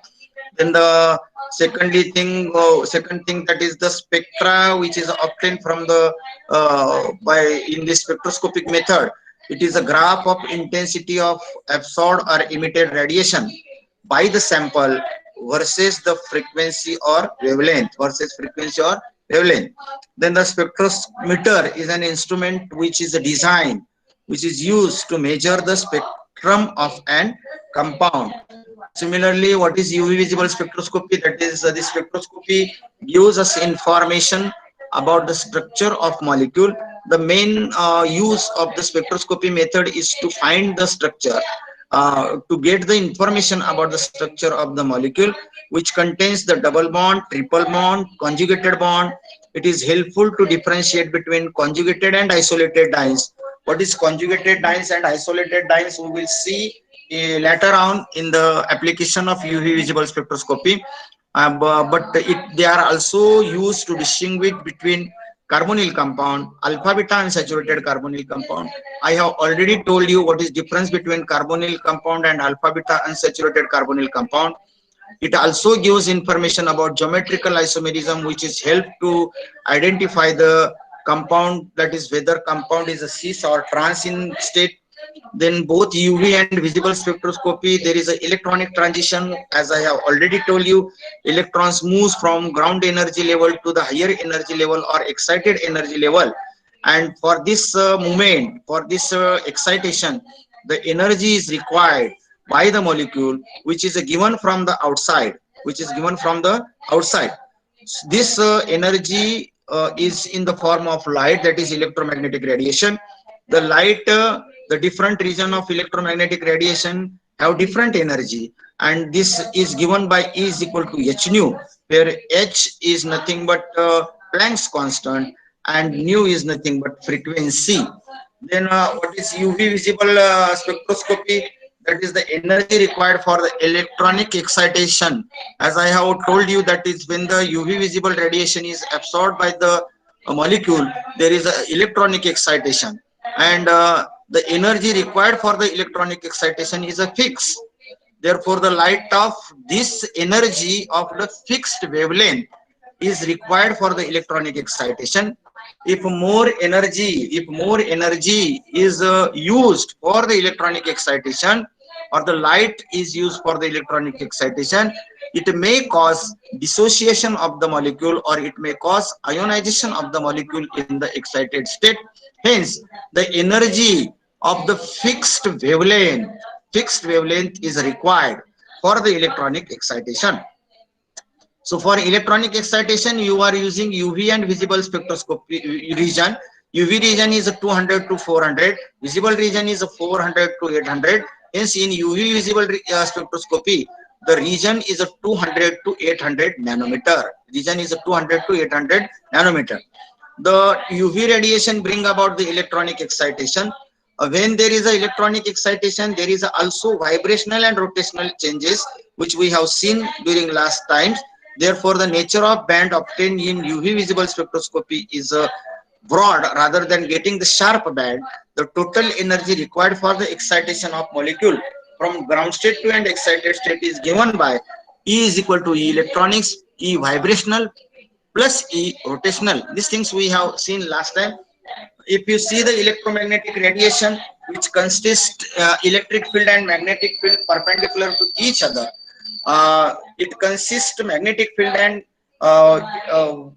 Then the second thing, that is the spectra, which is obtained from the by in the spectroscopic method. It is a graph of intensity of absorbed or emitted radiation by the sample versus the frequency or wavelength Then the spectrometer is an instrument which is a design which is used to measure the spectrum of an compound. Similarly, what is UV visible spectroscopy? That is, the spectroscopy gives us information about the structure of molecule. The main use of the spectroscopy method is to find the structure, to get the information about the structure of the molecule, which contains the double bond, triple bond, conjugated bond. It is helpful to differentiate between conjugated and isolated dyes. What is conjugated dyes and isolated dyes? We will see later on in the application of UV visible spectroscopy. They are also used to distinguish between carbonyl compound, alpha beta unsaturated carbonyl compound. I have already told you what is difference between carbonyl compound and alpha beta unsaturated carbonyl compound. It also gives information about geometrical isomerism, which is help to identify the compound, that is whether compound is a cis or trans in state. Then both UV and visible spectroscopy, there is an electronic transition. As I have already told you, electrons moves from ground energy level to the higher energy level or excited energy level. And for this movement, for this excitation, the energy is required by the molecule, which is given from the outside, This energy is in the form of light, that is electromagnetic radiation. The light, the different region of electromagnetic radiation have different energy, and this is given by E is equal to h nu, where h is nothing but Planck's constant and nu is nothing but frequency. Then what is UV visible spectroscopy? That is the energy required for the electronic excitation. As I have told you, that is when the UV visible radiation is absorbed by the molecule, there is a electronic excitation, and the energy required for the electronic excitation is a fixed. Therefore, the light of this energy of the fixed wavelength is required for the electronic excitation. If more energy is used for the electronic excitation, or the light is used for the electronic excitation, it may cause dissociation of the molecule, or it may cause ionization of the molecule in the excited state. Hence, the energy of the fixed wavelength is required for the electronic excitation. So for electronic excitation, you are using UV and visible spectroscopy region. UV region is 200 to 400, visible region is 400 to 800. Hence, in UV visible spectroscopy, the region is 200 to 800 nanometer. Region is 200 to 800 nanometer. The UV radiation bring about the electronic excitation. When there is a electronic excitation, there is also vibrational and rotational changes, which we have seen during last times. Therefore, the nature of band obtained in UV visible spectroscopy is broad rather than getting the sharp band. The total energy required for the excitation of molecule from ground state to an excited state is given by E is equal to E electronics, E vibrational plus E rotational. These things we have seen last time. If you see the electromagnetic radiation, which consists electric field and magnetic field perpendicular to each other, it consists magnetic field and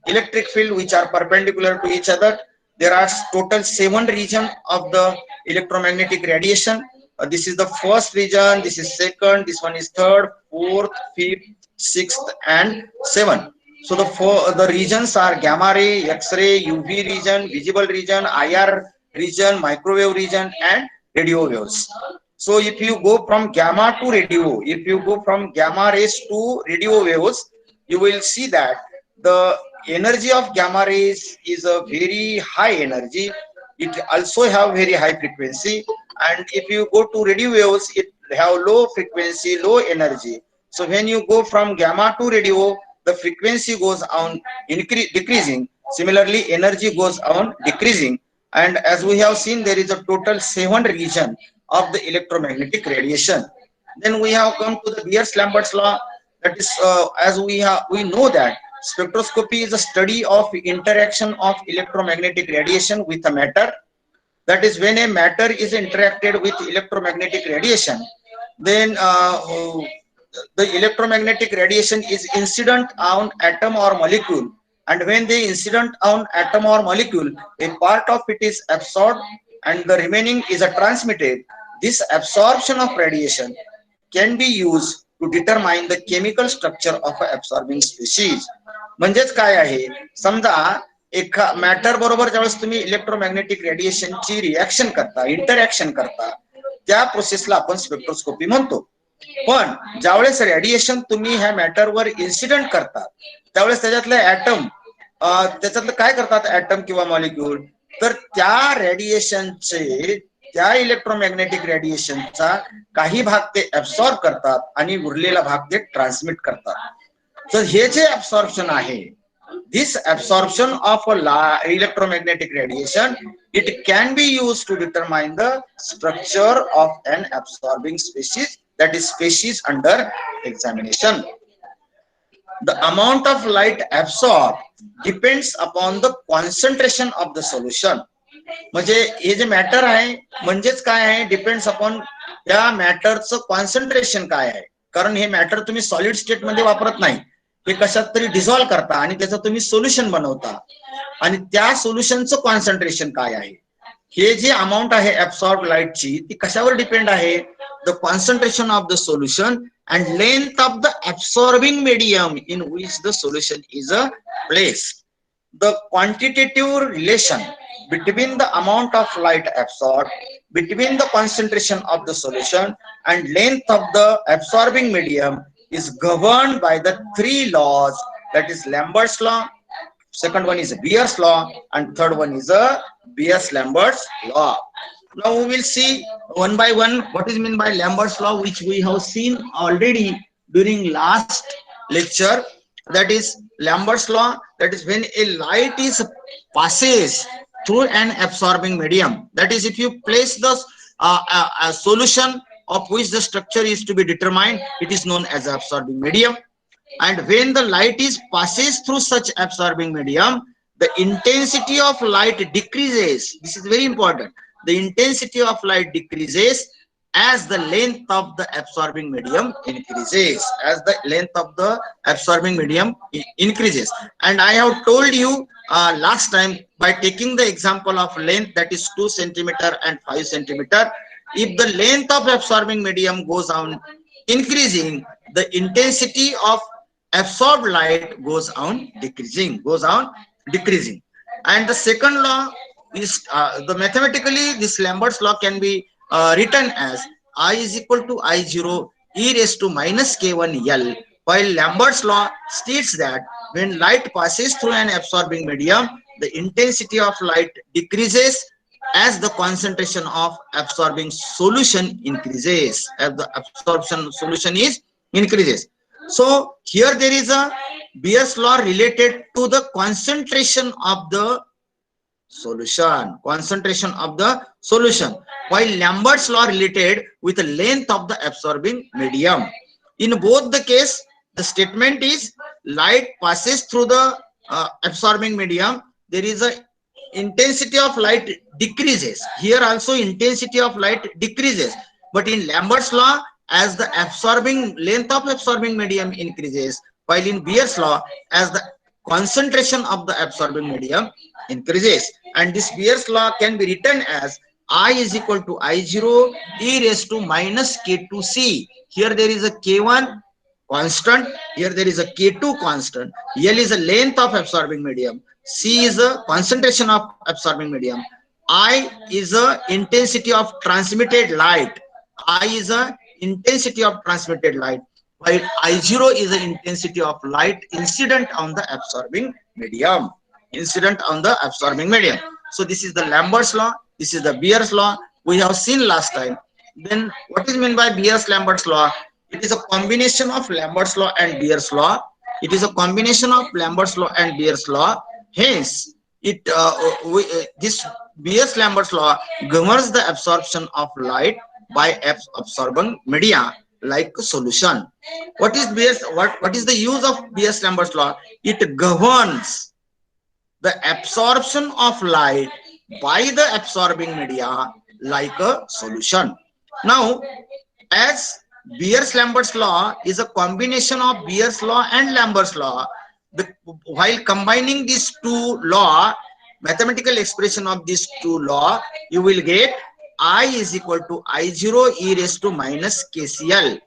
electric field which are perpendicular to each other. There are total 7 regions of the electromagnetic radiation. this is the first region, this is second, this one is third, fourth, fifth, sixth, and seventh. So the regions are gamma ray, X-ray, UV region, visible region, IR region, microwave region, and radio waves. So if you go from gamma to radio, if you go from gamma rays to radio waves, you will see that the energy of gamma rays is a very high energy. It also have very high frequency, and if you go to radio waves, it have low frequency, low energy. So when you go from gamma to radio, the frequency goes on decreasing. Similarly, energy goes on decreasing. And as we have seen, there is a total 7 region of the electromagnetic radiation. Then we have come to the Beer-Lambert's law. That is, as we know that spectroscopy is a study of interaction of electromagnetic radiation with a matter. That is, when a matter is interacted with electromagnetic radiation, then the electromagnetic radiation is incident on atom or molecule, and when the incident on atom or molecule, a part of it is absorbed and the remaining is transmitted. This absorption of radiation can be used to determine the chemical structure of a absorbing species. म्हणजेच काय आहे, समजा एक matter बरोबर ज्यावेळेस तुम्ही electromagnetic रेडिएशनची reaction करता, interaction करता, त्या प्रोसेसला आपण स्पेक्ट्रोस्कोपी म्हणतो. पण ज्यावेळेस रेडिएशन तुम्ही ह्या मॅटरवर इन्सिडेंट करता, त्यावेळेस त्याच्यातले ऍटम, त्याच्यातलं काय करतात ऍटम किंवा मॉलिक्यूल, तर त्या रेडिएशनचे, त्या इलेक्ट्रोमॅग्नेटिक रेडिएशनचा काही भाग ते ऍब्सॉर्ब करतात आणि उरलेला भाग ते ट्रान्समिट करतात. तर हे जे ऍब्सॉर्प्शन आहे, this absorption of electromagnetic radiation, it can be used to determine the structure of an absorbing species, that is species under examination. The amount of light absorbed depends upon the concentration of the solution. म्हणजे हे जे matter आहे म्हणजेच काय आहे, depends upon त्या मॅटरचं concentration काय आहे. कारण हे matter तुम्ही सॉलिड स्टेट मध्ये वापरत नाही, हे कशात तरी डिझॉल्व्ह करता आणि त्याचं तुम्ही सोल्युशन बनवता, आणि त्या सोल्युशनचं कॉन्सन्ट्रेशन काय आहे. हे जे अमाऊंट आहे ऍब्सॉर्ब लाईटची, ती कशावर डिपेंड आहे, the concentration of the solution and length of the absorbing medium in which the solution is a place. The quantitative relation between the amount of light absorbed, between the concentration of the solution and length of the absorbing medium is governed by the 3 laws, that is Lambert's law, second one is Beer's law, and third one is Beer-Lambert's law. Now we will see one by one what is meant by Lambert's law, which we have seen already during last lecture. That is Lambert's law, that is when a light is passes through an absorbing medium, that is if you place the a solution of which the structure is to be determined, it is known as absorbing medium. And when the light is passes through such absorbing medium, the intensity of light decreases. This is very important. The intensity of light decreases as the length of the absorbing medium increases, as the length of the absorbing medium increases. And I have told you last time, by taking the example of length, that is 2 centimeter and 5 centimeter, if the length of absorbing medium goes on increasing, the intensity of absorbed light goes on decreasing, And the second law is the mathematically this Lambert's law can be written as I is equal to I0 e raised to minus k1 L, while Lambert's law states that when light passes through an absorbing medium, the intensity of light decreases as the concentration of absorbing solution increases, as the absorption solution is increases. So here there is a Beer's law related to the concentration of the solution, while Lambert's law related with the length of the absorbing medium. In both the case, the statement is light passes through the absorbing medium, there is a intensity of light decreases. Here also intensity of light decreases, but in Lambert's law, as the absorbing length of absorbing medium increases, while in Beer's law, as the concentration of the absorbing medium increases. And this Beer's law can be written as I is equal to I0 e raised to minus K2C. Here there is a K1 constant, here there is a K2 constant. L is the length of absorbing medium, C is the concentration of absorbing medium, I is the intensity of transmitted light. I is the intensity of transmitted light, while I0 is the intensity of light incident on the absorbing medium. Incident on the absorbing medium. So this is the Lambert's law. This is the Beer's law. We have seen last time. Then what is meant by Beer's-Lambert's law? It is a combination of Lambert's law and Beer's law. It is a combination of Lambert's law and Beer's law. Hence, this Beer's-Lambert's law governs the absorption of light by absorbing media like solution. What is what is the use of Beer's-Lambert's law? It governs the absorption of light by the absorbing media like a solution. Now, as Beer's-Lambert's law is a combination of Beer's law and Lambert's law, while combining these two law, mathematical expression of these two law, you will get I is equal to I0 e raised to minus KCl.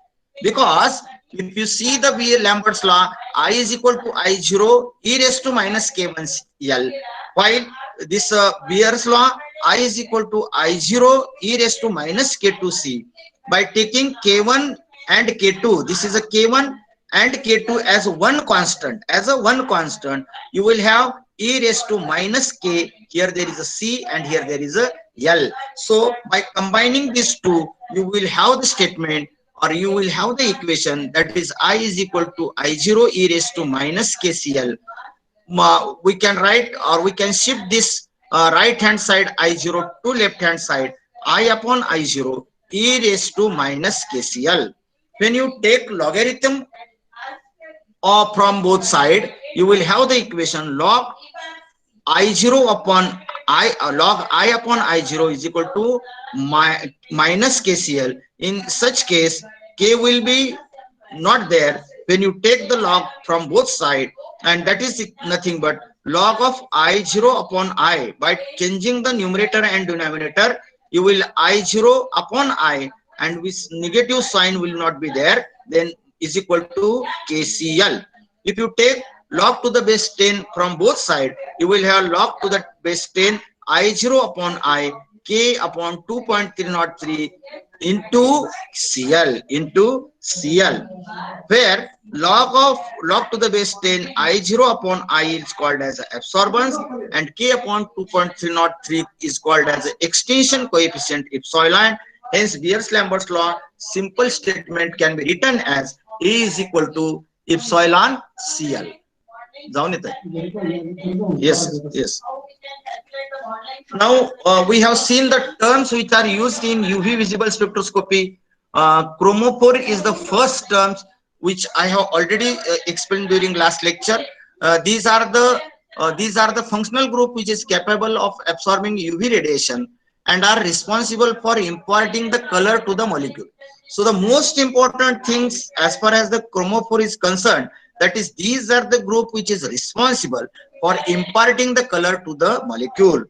Because if you see the Beer-Lambert's law, I is equal to I0 e raised to minus K1L, while this Beer's law, I is equal to I0 e raised to minus K2C. By taking K1 and K2, this is a K1 and K2 as one constant, you will have e raised to minus K. Here there is a C and here there is a L. So by combining these two, you will have the statement, or you will have the equation, that is I is equal to I0 e raised to minus KCl. We can write, or we can shift this right hand side I0 to left hand side, I upon I0 e raised to minus KCl. When you take logarithm from both sides, you will have the equation log I0 upon log I upon I0 is equal to minus KCl. In such case, K will be not there when you take the log from both sides, and that is nothing but log of I0 upon I. By changing the numerator and denominator, you will I0 upon I, and with negative sign will not be there, then is equal to KCl. If you take log to the base 10 from both sides, you will have log to the base 10 I0 upon I, K upon 2.303 into CL, where log to the base 10 I0 upon I is called as absorbance, and K upon 2.303 is called as extinction coefficient epsilon. Hence, Beer's-Lambert's law simple statement can be written as E is equal to epsilon CL. Yes. Now we have seen the terms which are used in UV visible spectroscopy. Chromophore is the first terms which I have already explained during last lecture. These are the functional group which is capable of absorbing UV radiation and are responsible for imparting the color to the molecule. So the most important things as far as the chromophore is concerned, that is, these are the group which is responsible for imparting the color to the molecule.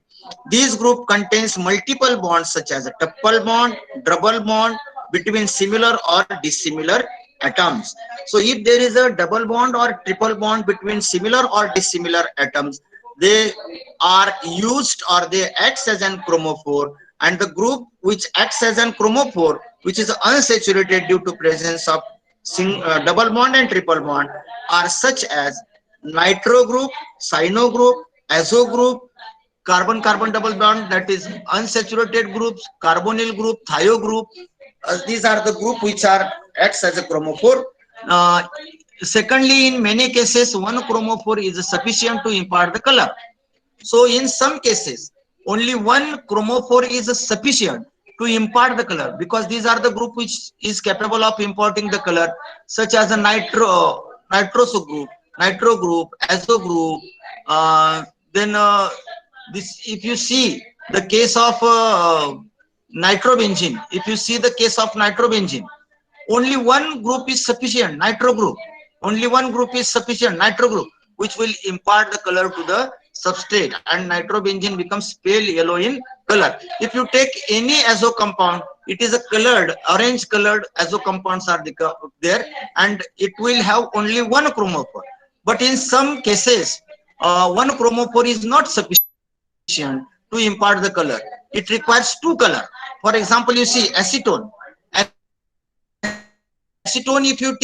This group contains multiple bonds such as a triple bond, double bond between similar or dissimilar atoms. So if there is a double bond or triple bond between similar or dissimilar atoms, they are used, or they acts as an chromophore. And the group which acts as an chromophore, which is unsaturated due to presence of double bond and triple bond, are such as nitro group, cyano group, azo group, carbon-carbon double bond, that is unsaturated groups, carbonyl group, thio group. These are the group which are acts as a chromophore. Secondly, in many cases, one chromophore is sufficient to impart the color. So in some cases, only one chromophore is sufficient to impart the color, because these are the group which is capable of imparting the color, such as a nitro group, azo group. This, if you see the case of nitrobenzene, only one group is sufficient, nitro group. Only one group is sufficient, nitro group, which will impart the color to the substrate, and nitrobenzene becomes pale yellow in color. If you take any azo compound, it is a colored, orange colored azo compounds are there, and it will have only one chromophore. But in some cases, one chromophore is not sufficient to impart the color. It requires two color. For example, you see acetone. Acetone, if you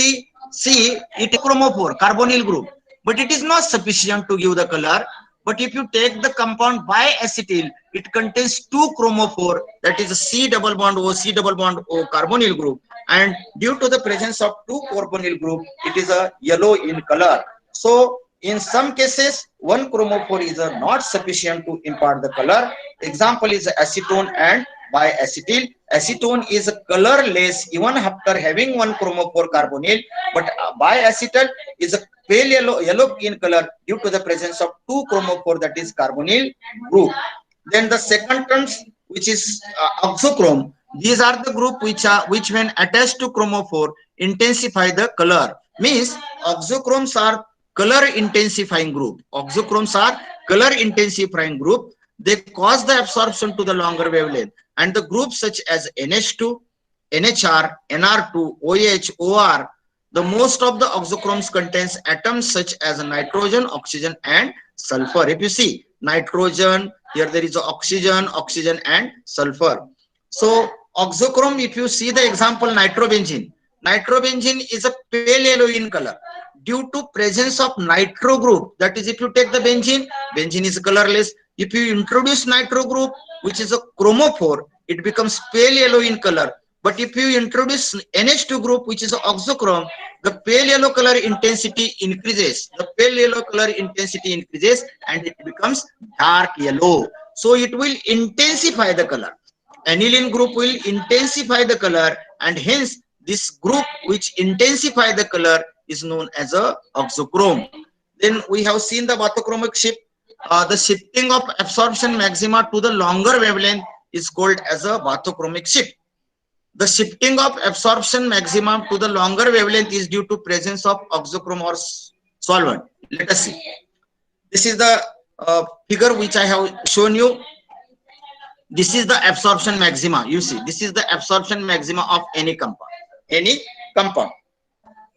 see, it is chromophore, carbonyl group, but it is not sufficient to give the color. But if you take the compound biacetyl, it contains two chromophore, that is a C double bond O, C double bond O carbonyl group, and due to the presence of two carbonyl group, it is a yellow in color. So in some cases, one chromophore is not sufficient to impart the color. Example is acetone and biacetyl. Acetone is colorless even after having one chromophore carbonyl, but biacetyl is a pale yellow in color due to the presence of two chromophore, that is carbonyl group. Then the second terms, which is oxochrome. These are the group which when attached to chromophore intensify the color. Means oxochromes are color intensifying group. Oxochromes are color intensifying group. They cause the absorption to the longer wavelength, and the groups such as NH2, NHR, NR2, OH, OR, the most of the oxochromes contains atoms such as nitrogen, oxygen, and sulfur. If you see nitrogen, here there is oxygen, oxygen, and sulfur. So oxochrome, if you see the example nitrobenzene, nitrobenzene is a pale yellow in color due to presence of nitro group. That is, if you take the benzene, benzene is colorless. If you introduce nitro group, which is a chromophore, it becomes pale yellow in color. But if you introduce NH2 group, which is oxochrome, the pale yellow color intensity increases. The pale yellow color intensity increases and it becomes dark yellow. So it will intensify the color. Aniline group will intensify the color, and hence this group which intensify the color is known as a oxochrome. Then we have seen the bathochromic shift. The shifting of absorption maxima to the longer wavelength is called as a bathochromic shift. The shifting of absorption maximum to the longer wavelength is due to presence of oxochrome or solvent. Let us see. This is the figure which I have shown you. This is the absorption maxima. You see, this is the absorption maxima of any compound. Any compound.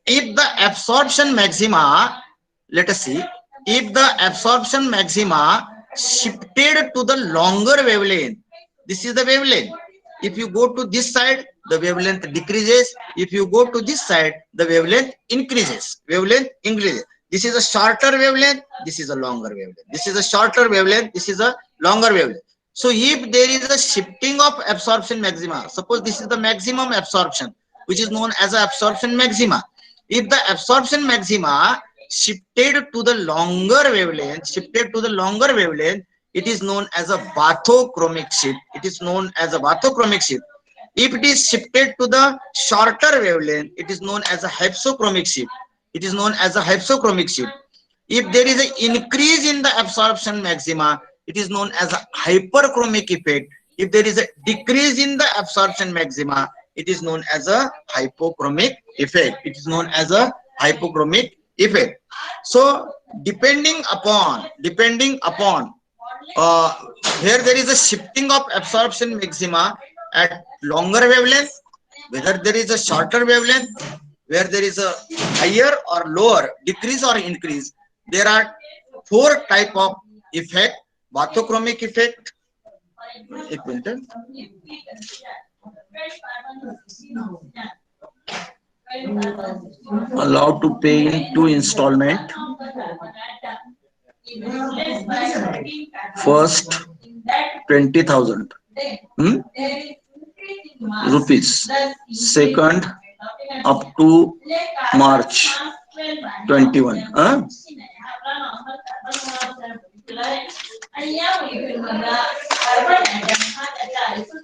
If the absorption maxima, let us see, if the absorption maxima shifted to the longer wavelength, this is the wavelength. If you go to this side, the wavelength decreases. If you go to this side, the wavelength increases. Wavelength increases. This is a shorter wavelength. This is a longer wavelength. This is a shorter wavelength. This is a longer wavelength. So if there is a shifting of absorption maxima, suppose this is the maximum absorption, which is known as absorption maxima. If the absorption maxima shifted to the longer wavelength, it is known as a bathochromic shift. It is known as a bathochromic shift. If it is shifted to the shorter wavelength, it is known as a hypsochromic shift. It is known as a hypsochromic shift. If there is an increase in the absorption maxima, it is known as a hyperchromic effect. If there is a decrease in the absorption maxima, it is known as a hypochromic effect. It is known as a hypochromic effect. So depending upon here there is a shifting of absorption maxima at longer wavelength, whether there is a shorter wavelength, where there is a higher or lower, decrease or increase. There are four type of effect. Bathochromic effect. Allowed to pay in 2 installment. First 20,000 rupees. Second up to March 21.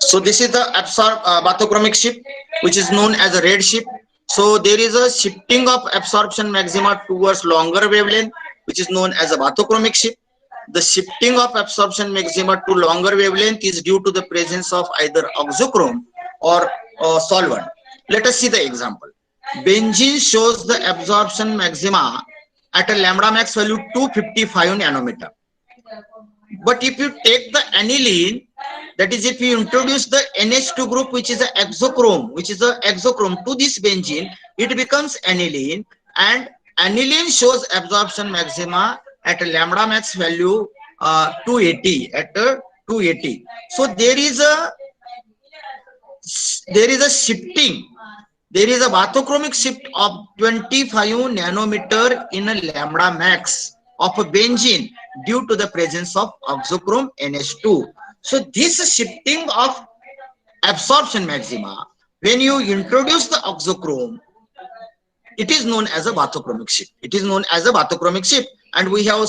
So this is the bathochromic shift, which is known as a red shift. So there is a shifting of absorption maxima towards longer wavelength, which is known as a bathochromic shift. The shifting of absorption maxima to longer wavelength is due to the presence of either oxochrome or solvent. Let us see the example. Benzene shows the absorption maxima at a lambda max value 255 nanometer. But if you take the aniline, That is, if you introduce the NH2 group, which is an exochrome to this benzene, it becomes aniline, and aniline shows absorption maxima at a lambda max value 280 at 280. So there is a shifting. There is a bathochromic shift of 25 nanometer in a lambda max of a benzene due to the presence of oxochrome NH2. So this shifting of absorption maxima, when you introduce the oxochrome, it is known as a bathochromic shift. It is known as a bathochromic shift, and we have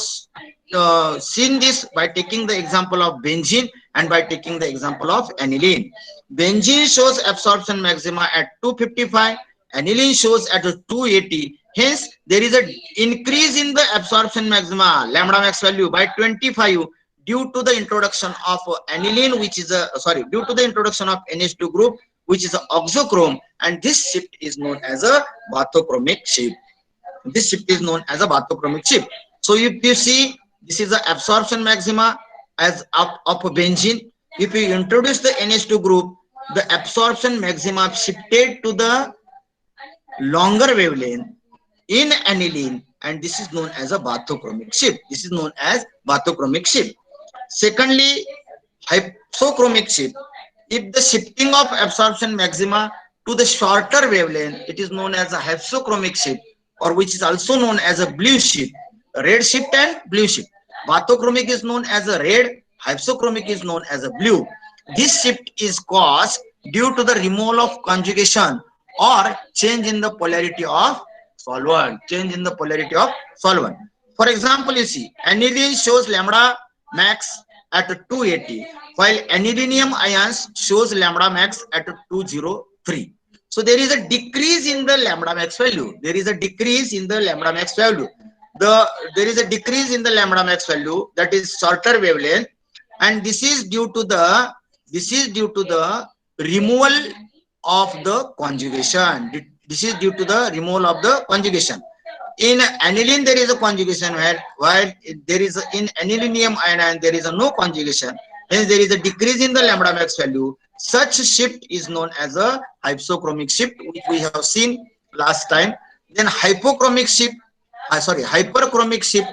seen this by taking the example of benzene and by taking the example of aniline. Benzene shows absorption maxima at 255, aniline shows at 280. Hence, there is an increase in the absorption maxima, lambda max value, by 25 due to the introduction of aniline, which is due to the introduction of NH2 group, which is oxochrome, and this shift is known as a bathochromic shift. This shift is known as a bathochromic shift. So if you see, this is the absorption maxima as of benzene. If you introduce the NH2 group, the absorption maxima shifted to the longer wavelength in aniline, and this is known as a bathochromic shift. This is known as bathochromic shift. Secondly, hypochromic shift. If the shifting of absorption maxima to the shorter wavelength, it is known as a hypochromic shift, or which is also known as a blue shift. Red shift and blue shift. Bathochromic is known as a red, hypochromic is known as a blue. This shift is caused due to the removal of conjugation or change in the polarity of solvent. Change in the polarity of solvent. For example, you see, aniline shows lambda max at 280, while anilinium ions shows lambda max at 203. So there is a decrease in the lambda max value. There is a decrease in the lambda max value. There is a decrease in the lambda max value, that is shorter wavelength, and this is due to the removal of the conjugation. This is due to the removal of the conjugation. In aniline there is a conjugation, while there is in anilinium ion there is a no conjugation. Hence there is a decrease in the lambda max value. Such shift is known as a hypochromic shift, which we have seen last time. Then hypochromic shift, hyperchromic shift,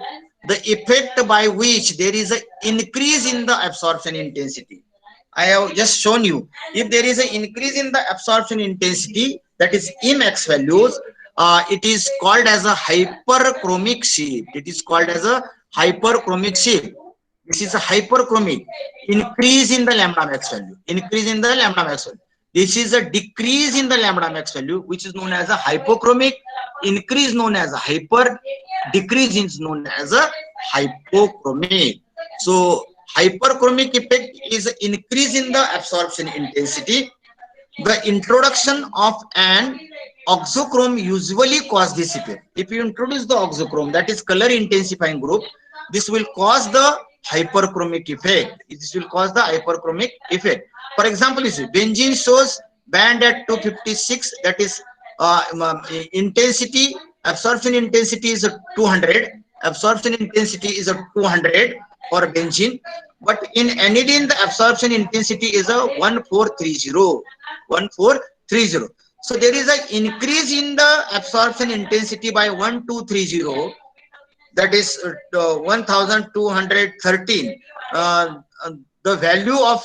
the effect by which there is an increase in the absorption intensity. I have just shown you, if there is an increase in the absorption intensity, that is Emax values, it is called as a hyperchromic shift. It is called as a hyperchromic shift. This is a hyperchromic increase in the lambda max value. Increase in the lambda max value. This is a decrease in the lambda max value, which is known as a hypochromic. Increase known as a hyper. Decrease is known as a hypochromic. So hyperchromic effect is increase in the absorption intensity. The introduction of an oxochrome usually cause this effect. If you introduce the oxochrome, that is color intensifying group, this will cause the hyperchromic effect. This will cause the hyperchromic effect. For example, you see, benzene shows band at 256, that is intensity, absorption intensity is 200, absorption intensity is 200 for benzene, but in aniline the absorption intensity is 1430. 1430. So there is an increase in the absorption intensity by 1230, that is 1213. The value of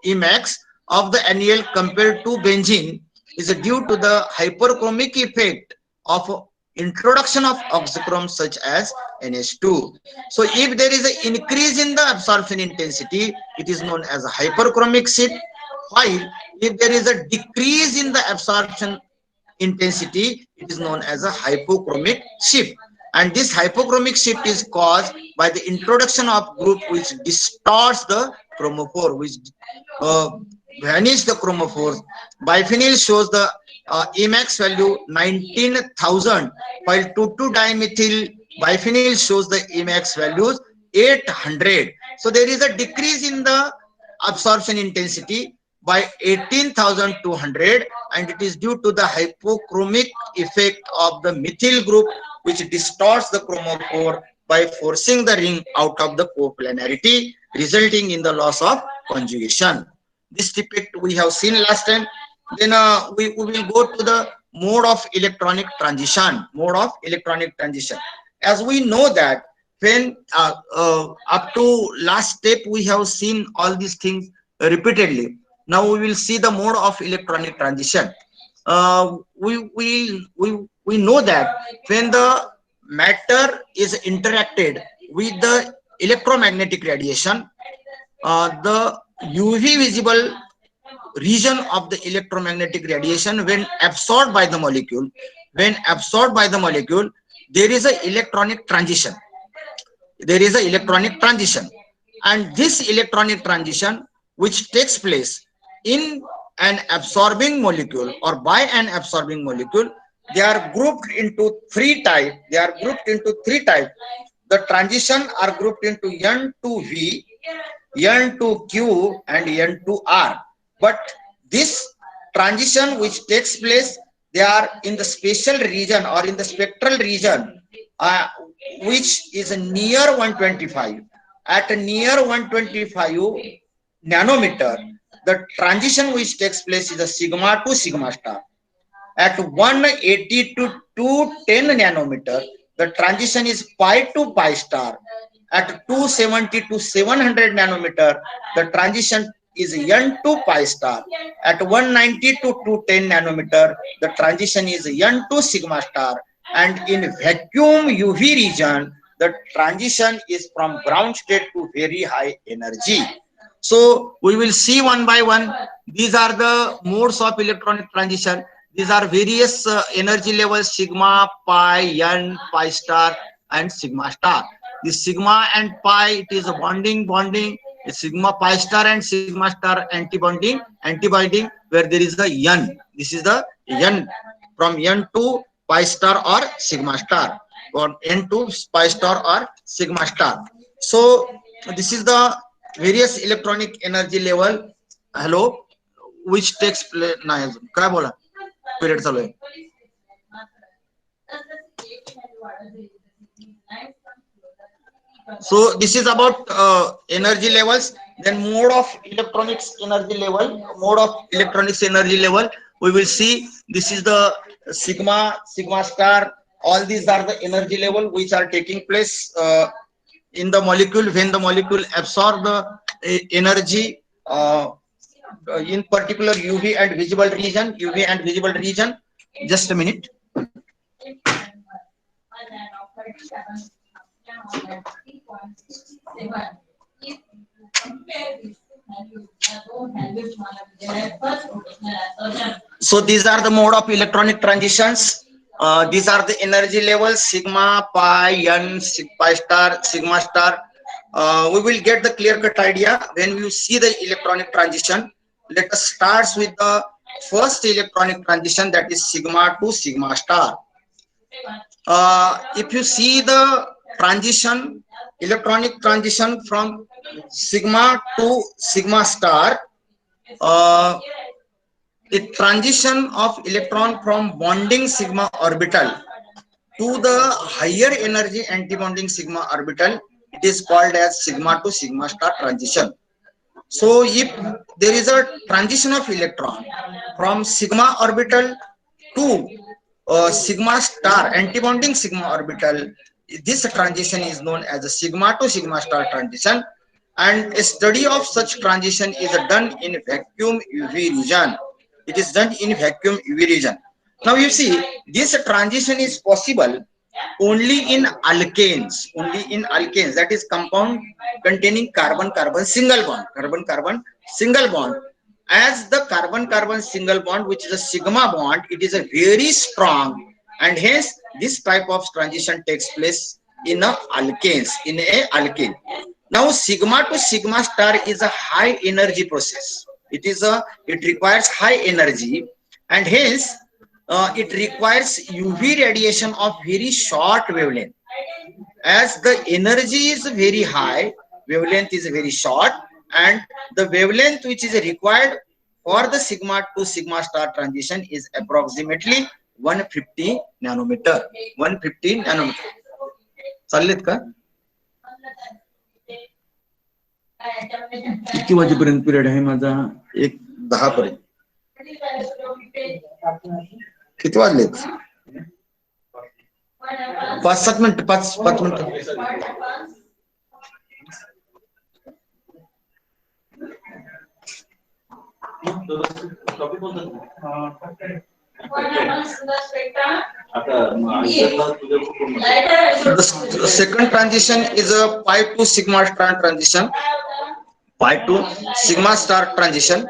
Emax of the annual compared to benzene is due to the hyperchromic effect of introduction of oxochrome such as NH2. So if there is an increase in the absorption intensity, it is known as a hyperchromic shift, while if there is a decrease in the absorption intensity, it is known as a hypochromic shift. And this hypochromic shift is caused by the introduction of group which distorts the chromophore, which vanish the chromophores. Biphenyl shows the Emax value 19,000, while 2,2-dimethyl biphenyl shows the Emax values 800. So there is a decrease in the absorption intensity by 18,200, and it is due to the hypochromic effect of the methyl group, which distorts the chromophore by forcing the ring out of the coplanarity, resulting in the loss of conjugation. This defect we have seen last time. Then we will go to the mode of electronic transition. Mode of electronic transition. As we know that when up to last step we have seen all these things repeatedly. Now we will see the mode of electronic transition. We know that when the matter is interacted with the electromagnetic radiation, the UV visible region of the electromagnetic radiation, when absorbed by the molecule, there is a electronic transition. And this electronic transition which takes place in an absorbing molecule or by an absorbing molecule, they are grouped into three types. The transition are grouped into N to V, N to Q, and N to R. But this transition which takes place, they are in the spatial region or in the spectral region, which is near 125. At near 125 nanometer, the transition which takes place is a sigma to sigma star. At 180 to 210 nanometer, the transition is pi to pi star. At 270 to 700 nanometer, the transition is N to pi star. At 190 to 210 nanometer, the transition is N to sigma star. And in vacuum UV region, the transition is from ground state to very high energy. So we will see one by one. These are the modes of electronic transition. These are various energy levels: sigma, pi, N, pi star, and sigma star. This sigma and pi, it is a bonding. Sigma, pi star, and sigma star anti-bonding, where there is the N. This is the N, from N to pi star or sigma star, or N to pi star or sigma star. So this is the various electronic energy level. Hello, which takes place. नाही अजून काय बोला, period चालू आहे. So this is about energy levels. Then mode of electronics energy level. We will see. This is the sigma star. All these are the energy level which are taking place in the molecule when the molecule absorb the energy in particular UV and visible region. Just a minute. So these are the mode of electronic transitions. These are the energy levels: sigma, pi, N, pi star, sigma star. We will get the clear-cut idea when we see the electronic transition. Let us start with the first electronic transition, that is sigma to sigma star. If you see the transition, electronic transition from sigma to sigma star, the transition of electron from bonding sigma orbital to the higher energy anti-bonding sigma orbital, it is called as sigma to sigma star transition. So if there is a transition of electron from sigma orbital to sigma star anti-bonding sigma orbital, this transition is known as a sigma to sigma star transition, and a study of such transition is done in vacuum UV region. It is done in vacuum UV region. Now you see, this transition is possible only in alkanes, that is compound containing carbon-carbon single bond. As the carbon-carbon single bond, which is a sigma bond, it is a very strong, and hence this type of transition takes place in a alkane. Now sigma to sigma star is a high energy process. It requires high energy, and hence it requires UV radiation of very short wavelength. As the energy is very high, wavelength is very short, and the wavelength which is required for the sigma to sigma star transition is approximately 150 nanometer. 150 nanometer. चाललेत का? किती वाजेपर्यंत period आहे माझा? 1:10 पर्यंत. किती वाजलेत? 5-7 minute, 5 minute. The second transition is a pi to sigma star transition. Pi to sigma star transition.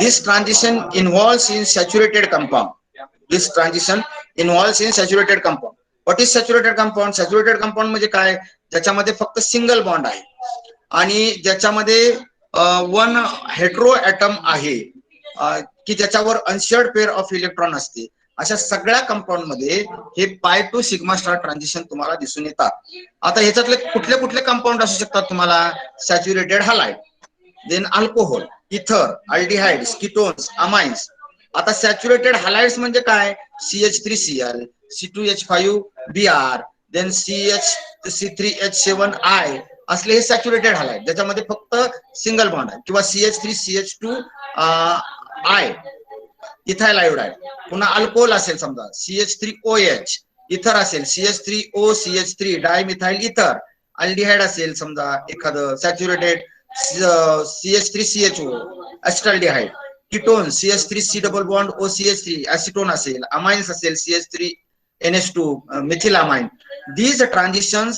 This transition involves in saturated compound. This transition involves in saturated compound. What is saturated compound? Saturated compound म्हणजे काय? ज्याच्यामध्ये फक्त single bond आहे आणि ज्याच्यामध्ये one hetero atom आहे की ज्याच्यावर अनशेअर्ड पेअर ऑफ इलेक्ट्रॉन असते. अशा सगळ्या कंपाऊंड मध्ये हे pi to sigma star transition तुम्हाला दिसून येतात. आता ह्याच्यातले कुठले कुठले कंपाऊंड असू शकतात तुम्हाला? Saturated halide, then alcohol, ether, aldehydes, ketones, amines. आता सॅच्युरेटेड हॅलाइड्स म्हणजे काय? CH3Cl, C2H5Br, देन C3H7I असले हे सॅच्युरेटेड हॅलाइड ज्याच्यामध्ये फक्त सिंगल बॉन्ड आहे, किंवा CH3CH2I इथाइल आयोडाइड. पुन्हा अल्कोहोल असेल समजा CH3OH, इथर असेल CH3OCH3 डायमिथाइल इथर, अल्डिहाइड असेल समजा एखादं saturated CH3CHO acetaldehyde, ketone CH3C double bond OCH3 acetone असेल, अमाइन्स असेल CH3NH2 Mithil amine. These transitions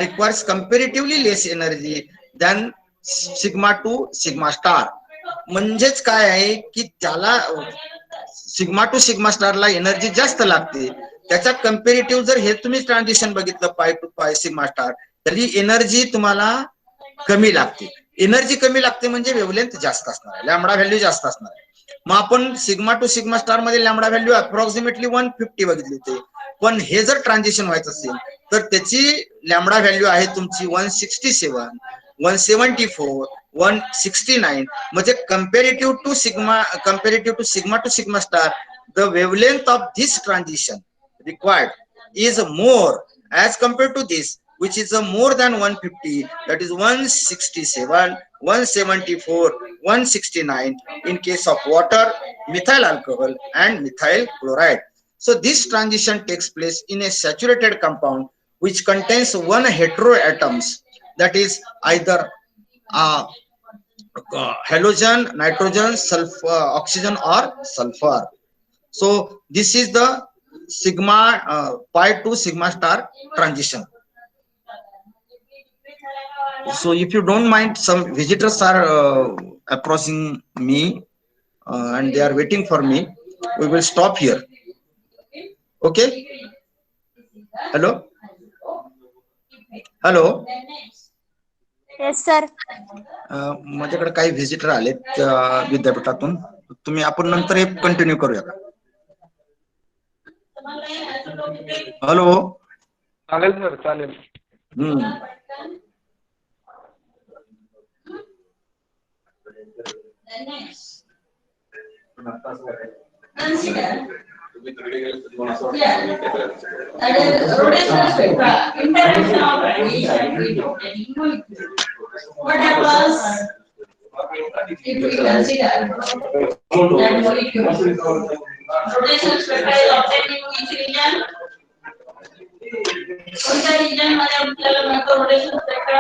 requires comparatively less energy than sigma to sigma star. म्हणजेच काय आहे की त्याला सिग्मा टू सिग्मा स्टारला एनर्जी जास्त लागते. त्याच्या कंपेरेटिव्ह जर हे तुम्ही ट्रान्झिशन बघितलं pi two pi sigma star, तरी एनर्जी तुम्हाला कमी लागते. एनर्जी कमी लागते म्हणजे वेव्हलेंथ जास्त असणार आहे, लॅम्बडा व्हॅल्यू जास्त असणार आहे. मग आपण सिग्मा टू सिग्मा स्टार मध्ये लॅम्बडा व्हॅल्यू अप्रॉक्सिमेटली 150 बघितली होती. पण हे जर ट्रान्झिशन व्हायचं असेल तर त्याची लॅम्बडा व्हॅल्यू आहे तुमची 167, 174, 169. म्हणजे comparative to sigma to sigma star, the wavelength of this transition required is more as compared to this, which is more than 150, that is 167, 174, 169 in case of water, methyl alcohol and methyl chloride. So this transition takes place in a saturated compound which contains one heteroatoms, that is either halogen, nitrogen, sulfur, oxygen or sulfur. So this is the sigma pi to sigma star transition. So if you don't mind, some visitors are approaching me and they are waiting for me. We will stop here. Okay? Hello? Hello? Yes, sir. माझ्याकडे काही visitor आलेत विद्यापीठातून. तुम्ही आपण नंतर हे continue करूया का? Hello? चालेल सर, चालेल. Consider. Yeah. That is rotational spectra, interaction of radiation with rotating molecules. What happens if we consider that molecule? Rotational spectra is obtained in which region? कोणत्या region मध्ये आपल्याला मिळतो rotational spectra?